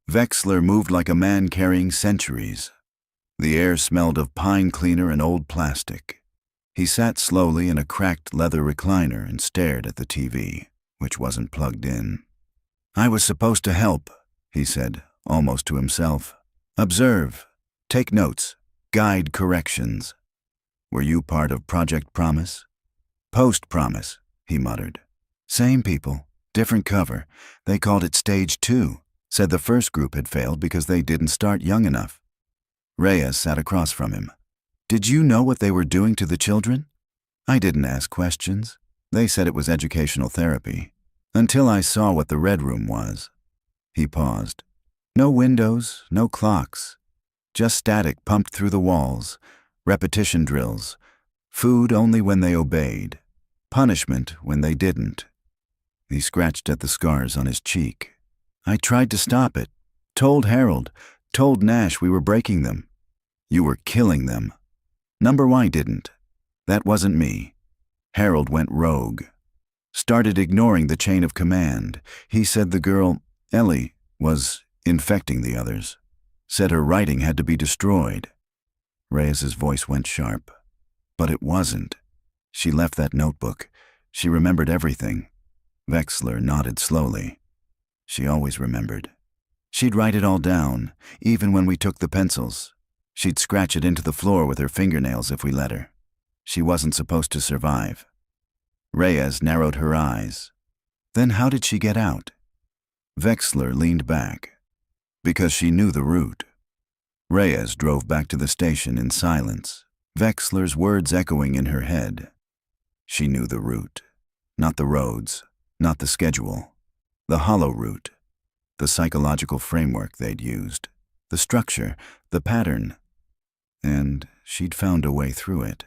Wexler moved like a man carrying centuries. The air smelled of pine cleaner and old plastic. He sat slowly in a cracked leather recliner and stared at the TV, which wasn't plugged in. "I was supposed to help," he said, almost to himself. "Observe, take notes, guide corrections." "Were you part of Project Promise?" "Post-Promise," he muttered. "Same people, different cover. They called it Stage 2, said the first group had failed because they didn't start young enough." Reyes sat across from him. "Did you know what they were doing to the children?" "I didn't ask questions. They said it was educational therapy. Until I saw what the Red Room was." He paused. "No windows, no clocks. Just static pumped through the walls. Repetition drills. Food only when they obeyed. Punishment when they didn't." He scratched at the scars on his cheek. "I tried to stop it. Told Harold. Told Nash we were breaking them." "You were killing them." "Number Y didn't. That wasn't me. Harold went rogue. Started ignoring the chain of command. He said the girl, Ellie, was infecting the others. Said her writing had to be destroyed." Reyes's voice went sharp. "But it wasn't. She left that notebook. She remembered everything." Wexler nodded slowly. "She always remembered. She'd write it all down, even when we took the pencils. She'd scratch it into the floor with her fingernails if we let her. She wasn't supposed to survive." Reyes narrowed her eyes. "Then how did she get out?" Wexler leaned back. Because she knew the route. Reyes drove back to the station in silence, Wexler's words echoing in her head. She knew the route. Not the roads, not the schedule. The hollow route. The psychological framework they'd used. The structure, the pattern. And she'd found a way through it.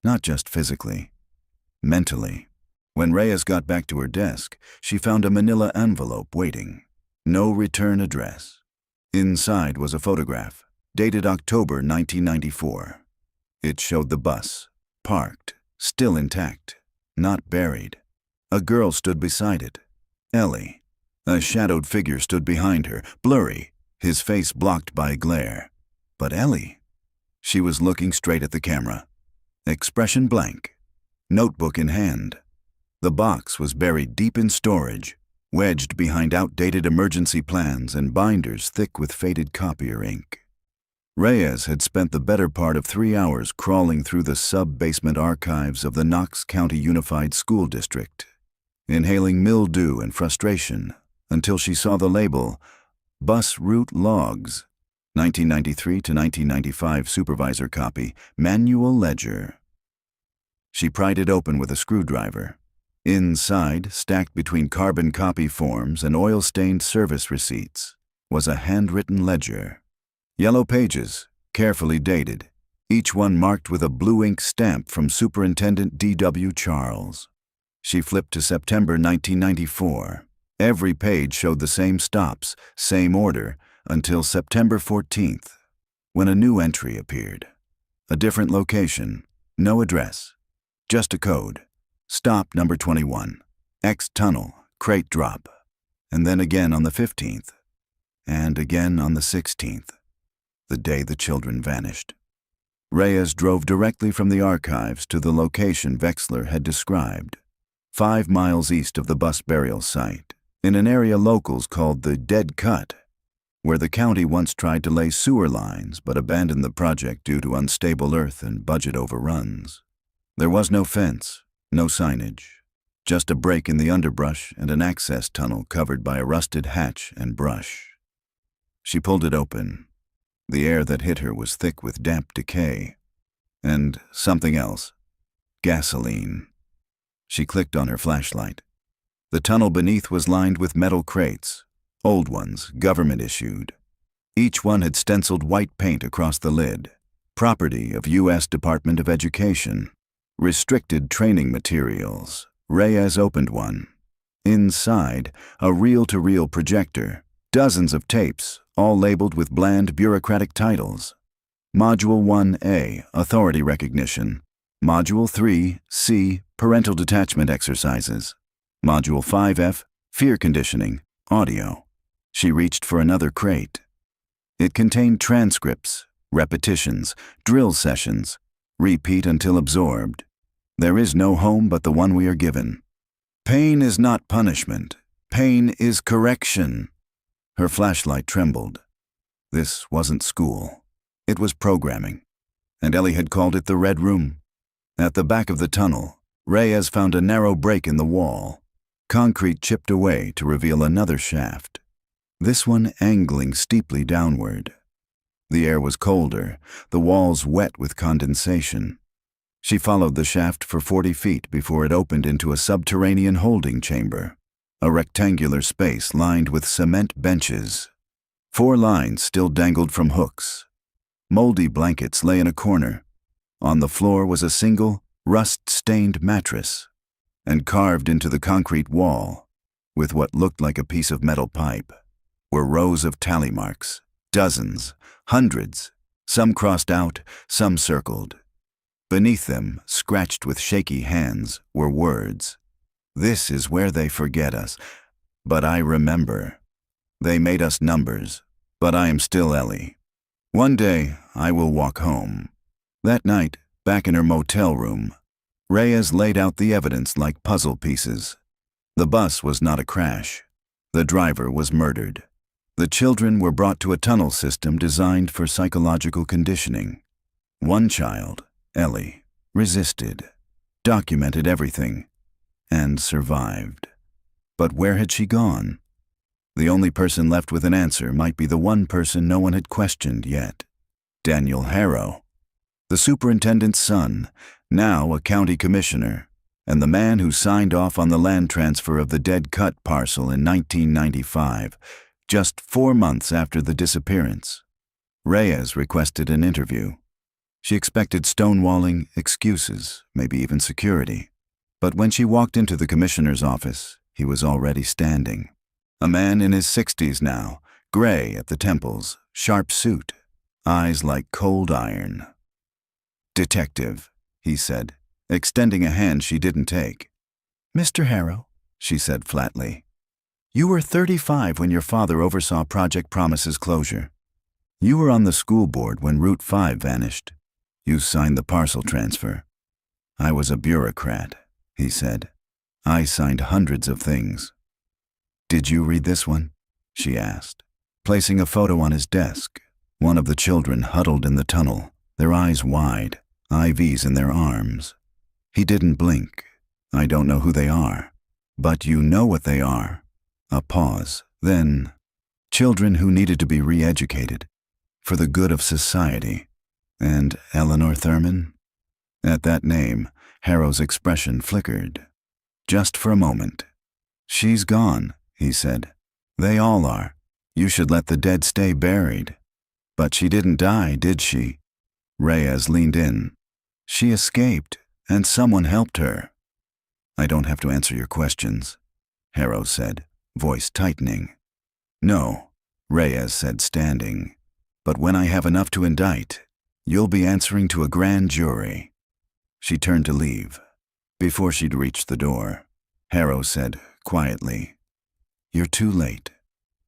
Not just physically, mentally. When Reyes got back to her desk, she found a manila envelope waiting. No return address. Inside was a photograph, dated October 1994. It showed the bus, parked, still intact, not buried. A girl stood beside it. Ellie. A shadowed figure stood behind her, blurry, his face blocked by glare. But Ellie. She was looking straight at the camera. Expression blank. Notebook in hand. The box was buried deep in storage, wedged behind outdated emergency plans and binders thick with faded copier ink. Reyes had spent the better part of 3 hours crawling through the sub-basement archives of the Knox County Unified School District, inhaling mildew and frustration until she saw the label, Bus Route Logs, 1993 to 1995 Supervisor Copy, Manual Ledger. She pried it open with a screwdriver. Inside, stacked between carbon copy forms and oil-stained service receipts, was a handwritten ledger. Yellow pages, carefully dated, each one marked with a blue ink stamp from Superintendent D.W. Charles. She flipped to September 1994. Every page showed the same stops, same order, until September 14th, when a new entry appeared. A different location, no address, just a code. Stop number 21, X tunnel, crate drop, and then again on the 15th, and again on the 16th, the day the children vanished. Reyes drove directly from the archives to the location Wexler had described, 5 miles east of the bus burial site, in an area locals called the Dead Cut, where the county once tried to lay sewer lines but abandoned the project due to unstable earth and budget overruns. There was no fence. No signage, just a break in the underbrush and an access tunnel covered by a rusted hatch and brush. She pulled it open. The air that hit her was thick with damp decay. And something else. Gasoline. She clicked on her flashlight. The tunnel beneath was lined with metal crates, old ones, government-issued. Each one had stenciled white paint across the lid, property of U.S. Department of Education. Restricted training materials. Reyes opened one. Inside, a reel-to-reel projector, dozens of tapes, all labeled with bland bureaucratic titles. Module 1A, Authority Recognition. Module 3C, Parental Detachment Exercises. Module 5F, Fear Conditioning, Audio. She reached for another crate. It contained transcripts, repetitions, drill sessions. Repeat until absorbed. There is no home but the one we are given. Pain is not punishment. Pain is correction. Her flashlight trembled. This wasn't school. It was programming. And Ellie had called it the Red Room. At the back of the tunnel, Reyes found a narrow break in the wall. Concrete chipped away to reveal another shaft. This one angling steeply downward. The air was colder, the walls wet with condensation. She followed the shaft for 40 feet before it opened into a subterranean holding chamber, a rectangular space lined with cement benches. 4 lines still dangled from hooks. Moldy blankets lay in a corner. On the floor was a single, rust-stained mattress, and carved into the concrete wall, with what looked like a piece of metal pipe, were rows of tally marks, dozens, hundreds, some crossed out, some circled. Beneath them, scratched with shaky hands, were words. This is where they forget us, but I remember. They made us numbers, but I am still Ellie. One day, I will walk home. That night, back in her motel room, Reyes laid out the evidence like puzzle pieces. The bus was not a crash. The driver was murdered. The children were brought to a tunnel system designed for psychological conditioning. One child, Ellie, resisted, documented everything, and survived. But where had she gone? The only person left with an answer might be the one person no one had questioned yet. Daniel Harrow, the superintendent's son, now a county commissioner, and the man who signed off on the land transfer of the Dead Cut parcel in 1995, just 4 months after the disappearance. Reyes requested an interview. She expected stonewalling, excuses, maybe even security. But when she walked into the commissioner's office, he was already standing. A man in his 60s now, gray at the temples, sharp suit, eyes like cold iron. "Detective," he said, extending a hand she didn't take. "Mr. Harrow," she said flatly, "you were 35 when your father oversaw Project Promise's closure. You were on the school board when Route 5 vanished. You signed the parcel transfer. I was a bureaucrat," he said. "I signed hundreds of things." "Did you read this one?" she asked, placing a photo on his desk. One of the children huddled in the tunnel, their eyes wide, IVs in their arms. He didn't blink. "I don't know who they are, but you know what they are." A pause. Then, children who needed to be re-educated for the good of society. And Eleanor Thurman? At that name, Harrow's expression flickered. Just for a moment. "She's gone," he said. "They all are. You should let the dead stay buried." "But she didn't die, did she?" Reyes leaned in. "She escaped, and someone helped her." "I don't have to answer your questions," Harrow said, voice tightening. "No," Reyes said, standing. "But when I have enough to indict, you'll be answering to a grand jury." She turned to leave. Before she'd reached the door, Harrow said quietly, "You're too late.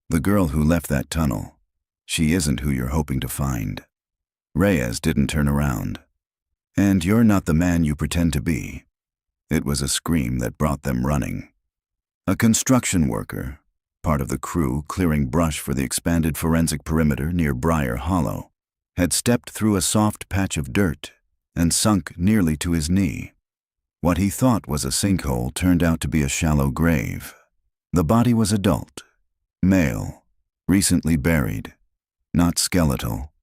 The girl who left that tunnel, she isn't who you're hoping to find." Reyes didn't turn around. "And you're not the man you pretend to be." It was a scream that brought them running. A construction worker, part of the crew clearing brush for the expanded forensic perimeter near Briar Hollow, had stepped through a soft patch of dirt and sunk nearly to his knee. What he thought was a sinkhole turned out to be a shallow grave. The body was adult, male, recently buried, not skeletal.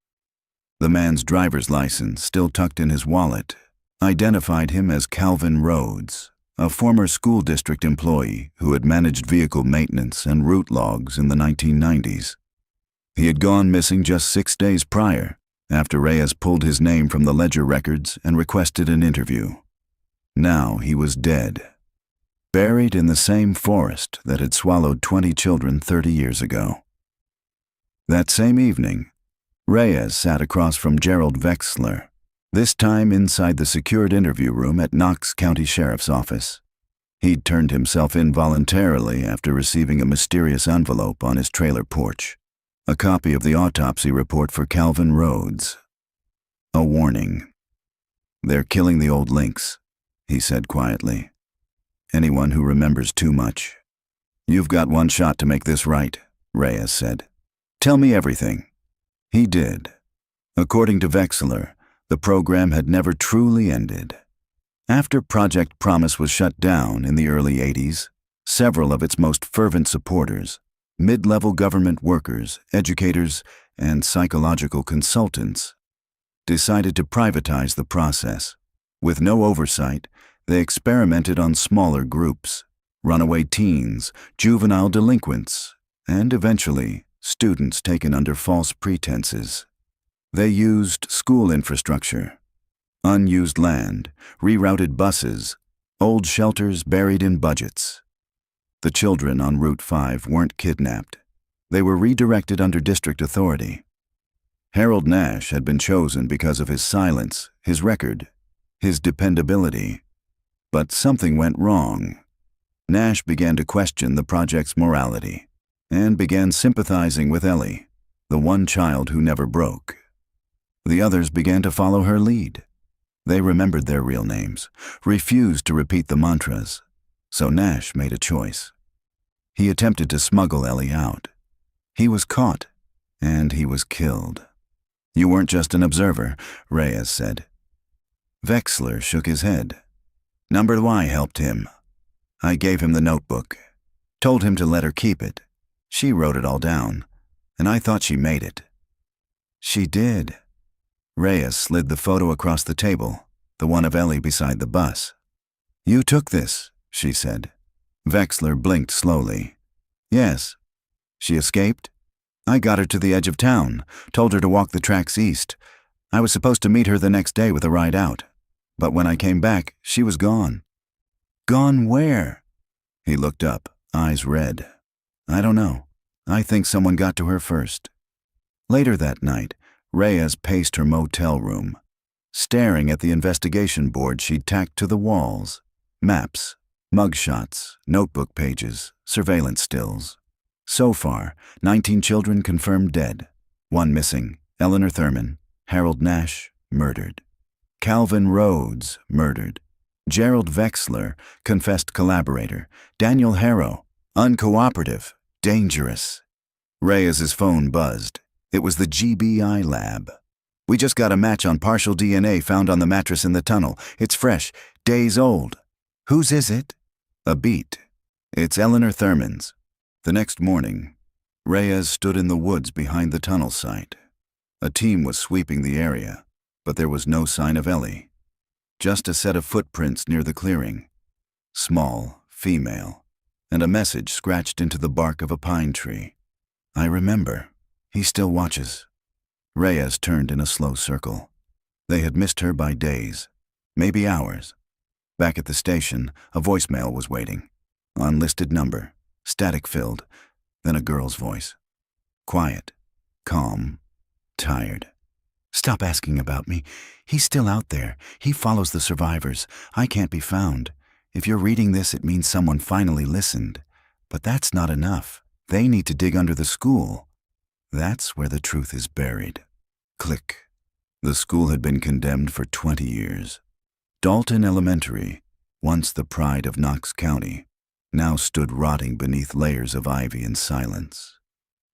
The man's driver's license, still tucked in his wallet, identified him as Calvin Rhodes, a former school district employee who had managed vehicle maintenance and route logs in the 1990s. He had gone missing just 6 days prior, after Reyes pulled his name from the ledger records and requested an interview. Now he was dead, buried in the same forest that had swallowed 20 children 30 years ago. That same evening, Reyes sat across from Gerald Wexler, this time inside the secured interview room at Knox County Sheriff's Office. He'd turned himself in voluntarily after receiving a mysterious envelope on his trailer porch, a copy of the autopsy report for Calvin Rhodes. A warning. "They're killing the old lynx," he said quietly. "Anyone who remembers too much." "You've got one shot to make this right," Reyes said. "Tell me everything." He did. According to Wexler, the program had never truly ended. After Project Promise was shut down in the early 80s, several of its most fervent supporters, mid-level government workers, educators, and psychological consultants, decided to privatize the process. With no oversight, they experimented on smaller groups, runaway teens, juvenile delinquents, and eventually, students taken under false pretenses. They used school infrastructure, unused land, rerouted buses, old shelters buried in budgets. The children on Route 5 weren't kidnapped. They were redirected under district authority. Harold Nash had been chosen because of his silence, his record, his dependability. But something went wrong. Nash began to question the project's morality and began sympathizing with Ellie, the one child who never broke. The others began to follow her lead. They remembered their real names, refused to repeat the mantras, so Nash made a choice. He attempted to smuggle Ellie out. He was caught, and he was killed. "You weren't just an observer," Reyes said. Wexler shook his head. "Number Y helped him. I gave him the notebook, told him to let her keep it. She wrote it all down, and I thought she made it. She did. Reyes slid the photo across the table, the one of Ellie beside the bus. You took this, she said. Wexler blinked slowly. Yes. She escaped? I got her to the edge of town, told her to walk the tracks east. I was supposed to meet her the next day with a ride out. But when I came back, she was gone. Gone where? He looked up, eyes red. I don't know. I think someone got to her first. Later that night, Reyes paced her motel room, staring at the investigation board she'd tacked to the walls. Maps, mugshots, notebook pages, surveillance stills. So far, 19 children confirmed dead. 1 missing, Eleanor Thurman. Harold Nash, murdered. Calvin Rhodes, murdered. Gerald Wexler, confessed collaborator. Daniel Harrow, uncooperative, dangerous. Reyes's phone buzzed. It was the GBI lab. We just got a match on partial DNA found on the mattress in the tunnel. It's fresh, days old. Whose is it? A beat. It's Eleanor Thurman's. The next morning, Reyes stood in the woods behind the tunnel site. A team was sweeping the area, but there was no sign of Ellie. Just a set of footprints near the clearing. Small, female, and a message scratched into the bark of a pine tree. I remember. He still watches. Reyes turned in a slow circle. They had missed her by days, maybe hours. Back at the station, a voicemail was waiting. Unlisted number, static-filled, then a girl's voice. Quiet, calm, tired. Stop asking about me. He's still out there. He follows the survivors. I can't be found. If you're reading this, it means someone finally listened. But that's not enough. They need to dig under the school. That's where the truth is buried. Click. The school had been condemned for 20 years. Dalton Elementary, once the pride of Knox County, now stood rotting beneath layers of ivy and silence.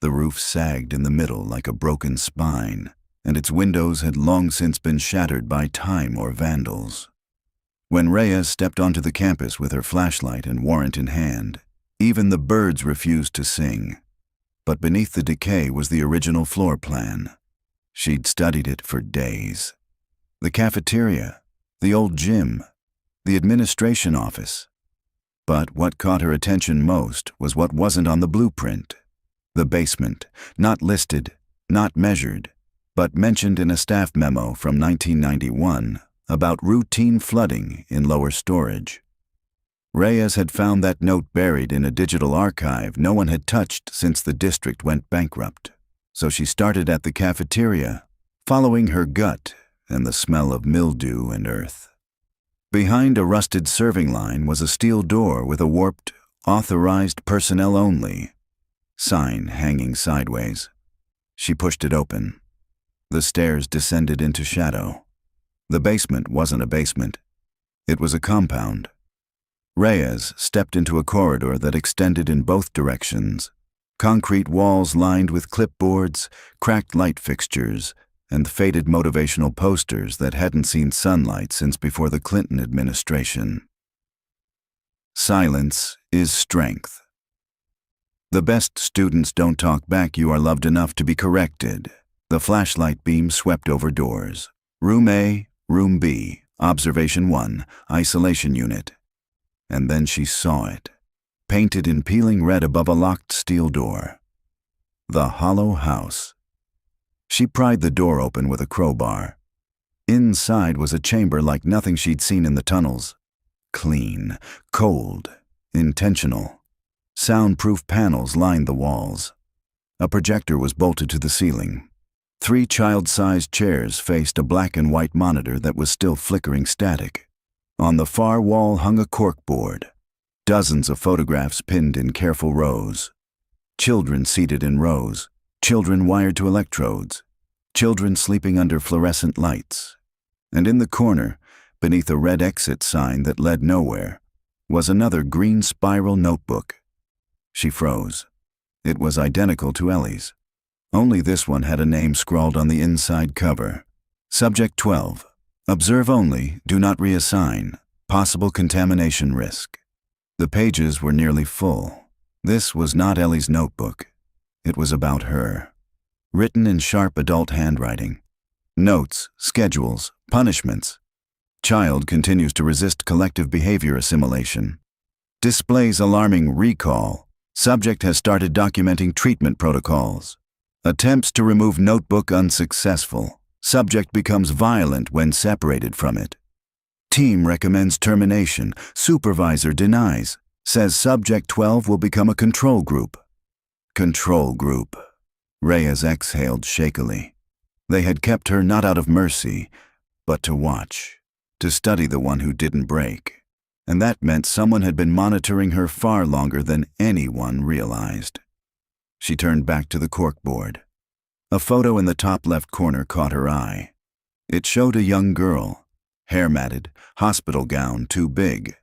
The roof sagged in the middle like a broken spine, and its windows had long since been shattered by time or vandals. When Reyes stepped onto the campus with her flashlight and warrant in hand, even the birds refused to sing. But beneath the decay was the original floor plan. She'd studied it for days. The cafeteria, the old gym, the administration office. But what caught her attention most was what wasn't on the blueprint. The basement, not listed, not measured, but mentioned in a staff memo from 1991 about routine flooding in lower storage. Reyes had found that note buried in a digital archive no one had touched since the district went bankrupt. So she started at the cafeteria, following her gut and the smell of mildew and earth. Behind a rusted serving line was a steel door with a warped, "Authorized personnel only" sign hanging sideways. She pushed it open. The stairs descended into shadow. The basement wasn't a basement. It was a compound. Reyes stepped into a corridor that extended in both directions. Concrete walls lined with clipboards, cracked light fixtures, and faded motivational posters that hadn't seen sunlight since before the Clinton administration. Silence is strength. The best students don't talk back. You are loved enough to be corrected. The flashlight beam swept over doors. Room A, Room B, Observation 1, Isolation Unit. And then she saw it, painted in peeling red above a locked steel door. The Hollow House. She pried the door open with a crowbar. Inside was a chamber like nothing she'd seen in the tunnels. Clean, cold, intentional. Soundproof panels lined the walls. A projector was bolted to the ceiling. 3 child-sized chairs faced a black and white monitor that was still flickering static. On the far wall hung a corkboard. Dozens of photographs pinned in careful rows. Children seated in rows. Children wired to electrodes. Children sleeping under fluorescent lights. And in the corner, beneath a red exit sign that led nowhere, was another green spiral notebook. She froze. It was identical to Ellie's. Only this one had a name scrawled on the inside cover. Subject 12. Observe only, do not reassign. Possible contamination risk. The pages were nearly full. This was not Ellie's notebook. It was about her. Written in sharp adult handwriting. Notes, schedules, punishments. Child continues to resist collective behavior assimilation. Displays alarming recall. Subject has started documenting treatment protocols. Attempts to remove notebook unsuccessful. Subject becomes violent when separated from it. Team recommends termination. Supervisor denies. Says Subject 12 will become a control group. Control group. Reyes exhaled shakily. They had kept her not out of mercy, but to watch. To study the one who didn't break. And that meant someone had been monitoring her far longer than anyone realized. She turned back to the corkboard. A photo in the top left corner caught her eye. It showed a young girl, hair matted, hospital gown too big,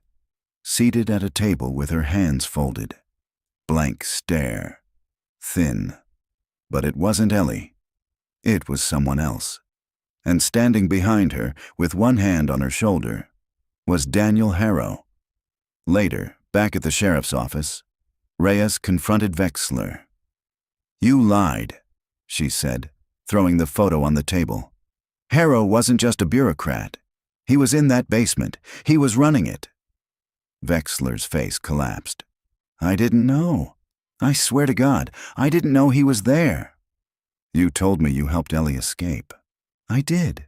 seated at a table with her hands folded. Blank stare. Thin. But it wasn't Ellie. It was someone else. And standing behind her, with one hand on her shoulder, was Daniel Harrow. Later, back at the sheriff's office, Reyes confronted Wexler. "You lied," she said, throwing the photo on the table. "Harrow wasn't just a bureaucrat. He was in that basement. He was running it." Wexler's face collapsed. "I didn't know. I swear to God, I didn't know he was there." "You told me you helped Ellie escape." "I did,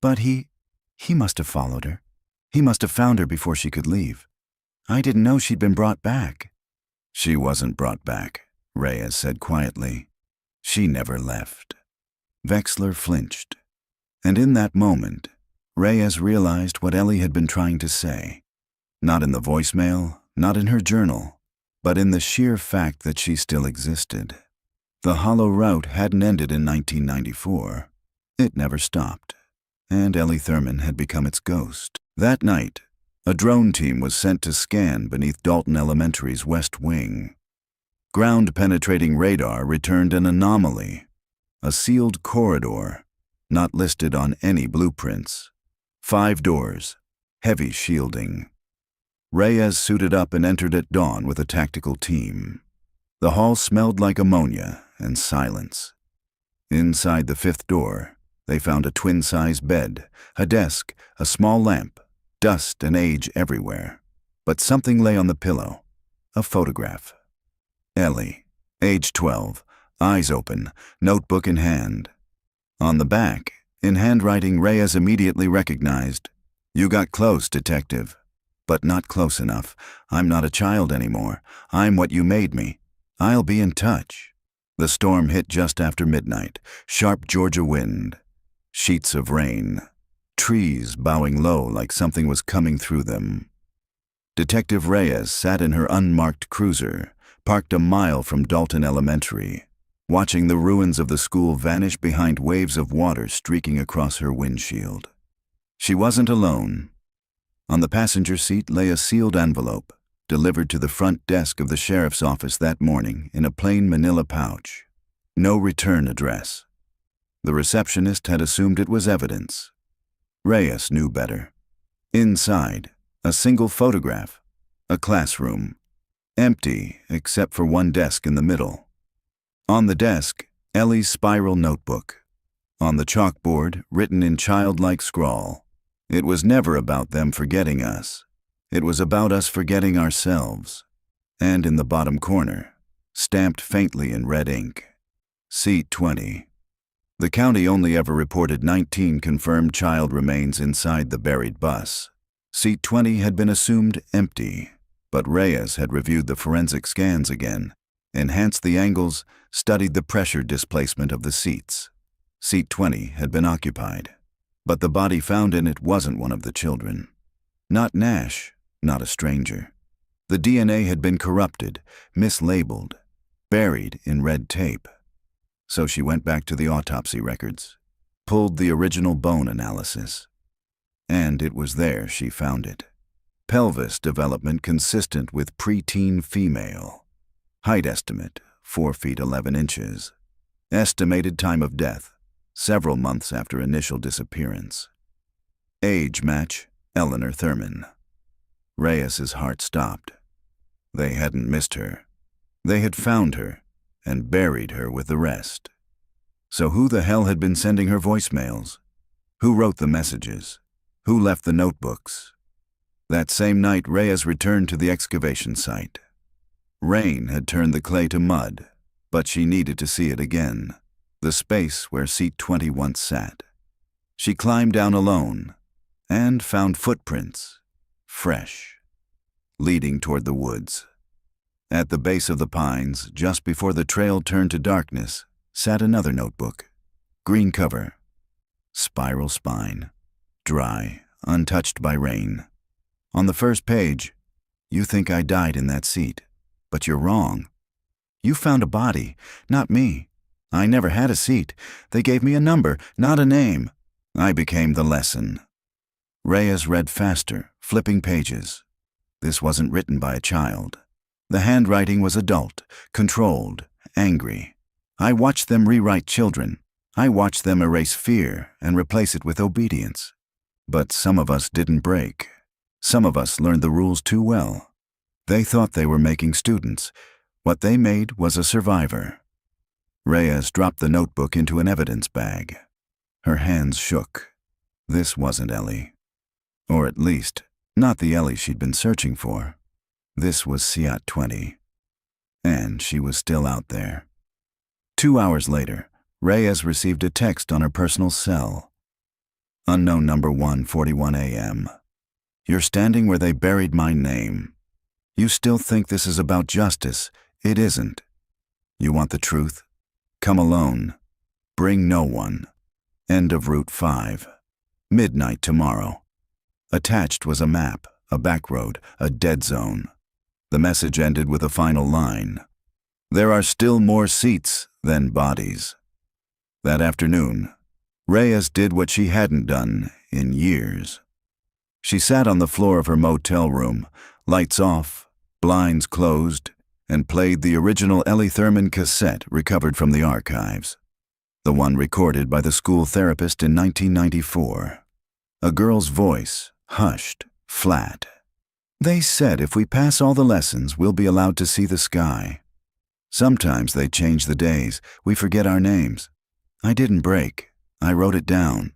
but he must have followed her. He must have found her before she could leave. I didn't know she'd been brought back." "She wasn't brought back," Reyes said quietly. "She never left." Wexler flinched. And in that moment, Reyes realized what Ellie had been trying to say. Not in the voicemail, not in her journal, but in the sheer fact that she still existed. The hollow route hadn't ended in 1994. It never stopped. And Ellie Thurman had become its ghost. That night, a drone team was sent to scan beneath Dalton Elementary's west wing. Ground-penetrating radar returned an anomaly. A sealed corridor, not listed on any blueprints. 5 doors, heavy shielding. Reyes suited up and entered at dawn with a tactical team. The hall smelled like ammonia and silence. Inside the 5th door, they found a twin-size bed, a desk, a small lamp, dust and age everywhere. But something lay on the pillow, a photograph. Ellie, age 12, eyes open, notebook in hand. On the back, in handwriting Reyes immediately recognized, "You got close, detective. But not close enough. I'm not a child anymore. I'm what you made me. I'll be in touch." The storm hit just after midnight. Sharp Georgia wind. Sheets of rain. Trees bowing low like something was coming through them. Detective Reyes sat in her unmarked cruiser, parked a mile from Dalton Elementary, watching the ruins of the school vanish behind waves of water streaking across her windshield. She wasn't alone. On the passenger seat lay a sealed envelope, delivered to the front desk of the sheriff's office that morning in a plain manila pouch. No return address. The receptionist had assumed it was evidence. Reyes knew better. Inside, a single photograph, a classroom, empty except for one desk in the middle. On the desk, Ellie's spiral notebook. On the chalkboard, written in childlike scrawl, "It was never about them forgetting us. It was about us forgetting ourselves." And in the bottom corner, stamped faintly in red ink, Seat 20. The county only ever reported 19 confirmed child remains inside the buried bus. Seat 20 had been assumed empty, but Reyes had reviewed the forensic scans again, enhanced the angles, studied the pressure displacement of the seats. Seat 20 had been occupied. But the body found in it wasn't one of the children. Not Nash, not a stranger. The DNA had been corrupted, mislabeled, buried in red tape. So she went back to the autopsy records, pulled the original bone analysis. And it was there she found it. Pelvis development consistent with preteen female. Height estimate, 4 feet 11 inches. Estimated time of death, several months after initial disappearance. Age match, Eleanor Thurman. Reyes's heart stopped. They hadn't missed her. They had found her and buried her with the rest. So who the hell had been sending her voicemails? Who wrote the messages? Who left the notebooks? That same night, Reyes returned to the excavation site. Rain had turned the clay to mud, but she needed to see it again, the space where seat 20 once sat. She climbed down alone and found footprints, fresh, leading toward the woods. At the base of the pines, just before the trail turned to darkness, sat another notebook. Green cover, spiral spine, dry, untouched by rain. On the first page, "You think I died in that seat, but you're wrong. You found a body, not me. I never had a seat. They gave me a number, not a name. I became the lesson." Reyes read faster, flipping pages. This wasn't written by a child. The handwriting was adult, controlled, angry. I watched them rewrite children. I watched them erase fear and replace it with obedience. But some of us didn't break. Some of us learned the rules too well. They thought they were making students. What they made was a survivor. Reyes dropped the notebook into an evidence bag. Her hands shook. This wasn't Ellie. Or at least, not the Ellie she'd been searching for. This was Seat 20. And she was still out there. 2 hours later, Reyes received a text on her personal cell. Unknown number 1:41 a.m. "You're standing where they buried my name. You still think this is about justice. It isn't. You want the truth? Come alone. Bring no one. End of Route 5. Midnight tomorrow." Attached was a map, a back road, a dead zone. The message ended with a final line. "There are still more seats than bodies." That afternoon, Reyes did what she hadn't done in years. She sat on the floor of her motel room, lights off, blinds closed, and played the original Ellie Thurman cassette recovered from the archives. The one recorded by the school therapist in 1994. A girl's voice, hushed, flat. "They said if we pass all the lessons, we'll be allowed to see the sky. Sometimes they change the days. We forget our names. I didn't break. I wrote it down.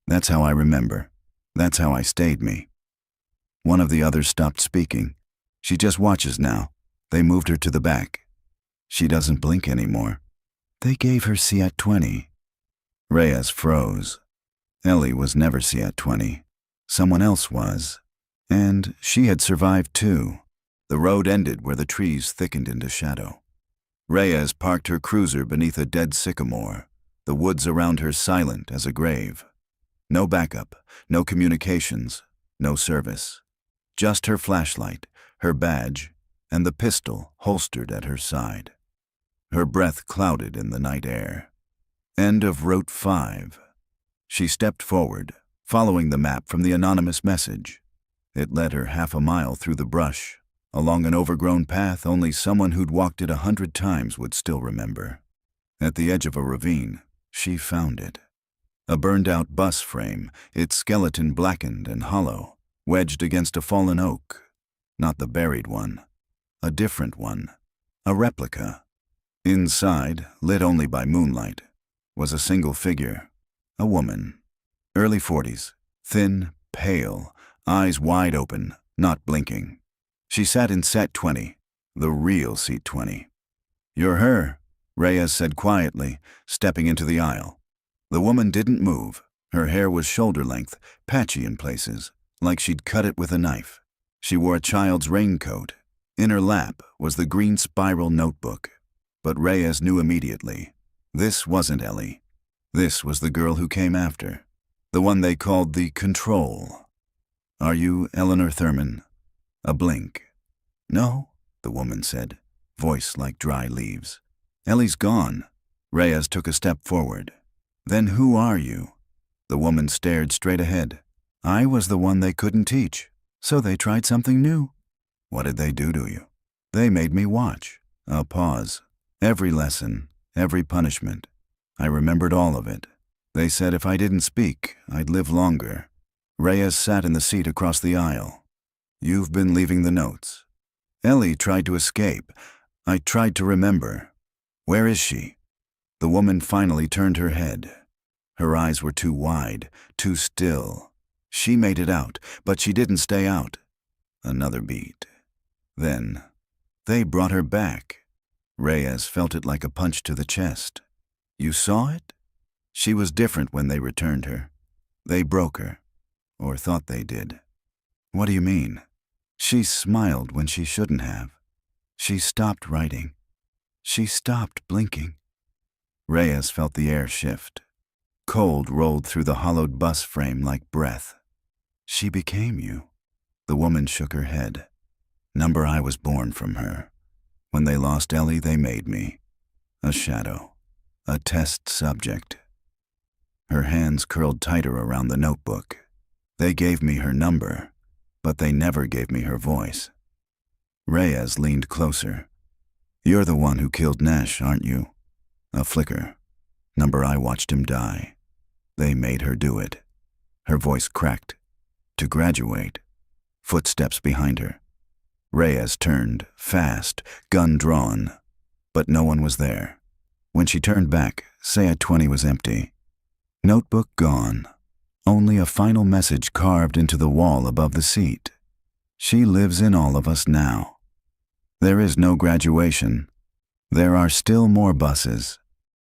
That's how I remember. That's how I stayed me." One of the others stopped speaking. She just watches now. They moved her to the back. She doesn't blink anymore. They gave her Seat 20. Reyes froze. Ellie was never Seat 20. Someone else was. And she had survived too. The road ended where the trees thickened into shadow. Reyes parked her cruiser beneath a dead sycamore, the woods around her silent as a grave. No backup, no communications, no service. Just her flashlight, her badge, and the pistol holstered at her side. Her breath clouded in the night air. End of Route 5. She stepped forward, following the map from the anonymous message. It led her half a mile through the brush, along an overgrown path only someone who'd walked it 100 times would still remember. At the edge of a ravine, she found it. A burned-out bus frame, its skeleton blackened and hollow, wedged against a fallen oak. Not the buried one. A different one. A replica. Inside, lit only by moonlight, was a single figure. A woman. Early 40s. Thin, pale, eyes wide open, not blinking. She sat in Seat 20, the real Seat 20. "You're her," Reyes said quietly, stepping into the aisle. The woman didn't move. Her hair was shoulder-length, patchy in places, like she'd cut it with a knife. She wore a child's raincoat. In her lap was the green spiral notebook. But Reyes knew immediately. This wasn't Ellie. This was the girl who came after. The one they called the Control. "Are you Eleanor Thurman?" A blink. "No," the woman said, voice like dry leaves. "Ellie's gone." Reyes took a step forward. "Then who are you?" The woman stared straight ahead. "I was the one they couldn't teach, so they tried something new." "What did they do to you?" "They made me watch." A pause. "Every lesson, every punishment. I remembered all of it. They said if I didn't speak, I'd live longer." Reyes sat in the seat across the aisle. "You've been leaving the notes." "Ellie tried to escape. I tried to remember. Where is she? The woman finally turned her head. Her eyes were too wide, too still. She made it out, but she didn't stay out. Another beat. Then, they brought her back. Reyes felt it like a punch to the chest. You saw it? She was different when they returned her. They broke her, or thought they did. What do you mean? She smiled when she shouldn't have. She stopped writing. She stopped blinking. Reyes felt the air shift. Cold rolled through the hollowed bus frame like breath. She became you. The woman shook her head. Number I was born from her. When they lost Ellie, they made me. A shadow. A test subject. Her hands curled tighter around the notebook. They gave me her number, but they never gave me her voice. Reyes leaned closer. You're the one who killed Nash, aren't you? A flicker. Number I watched him die. They made her do it. Her voice cracked. To graduate. Footsteps behind her. Reyes turned, fast, gun drawn. But no one was there. When she turned back, Sayat 20 was empty. Notebook gone. Only a final message carved into the wall above the seat. She lives in all of us now. There is no graduation. There are still more buses.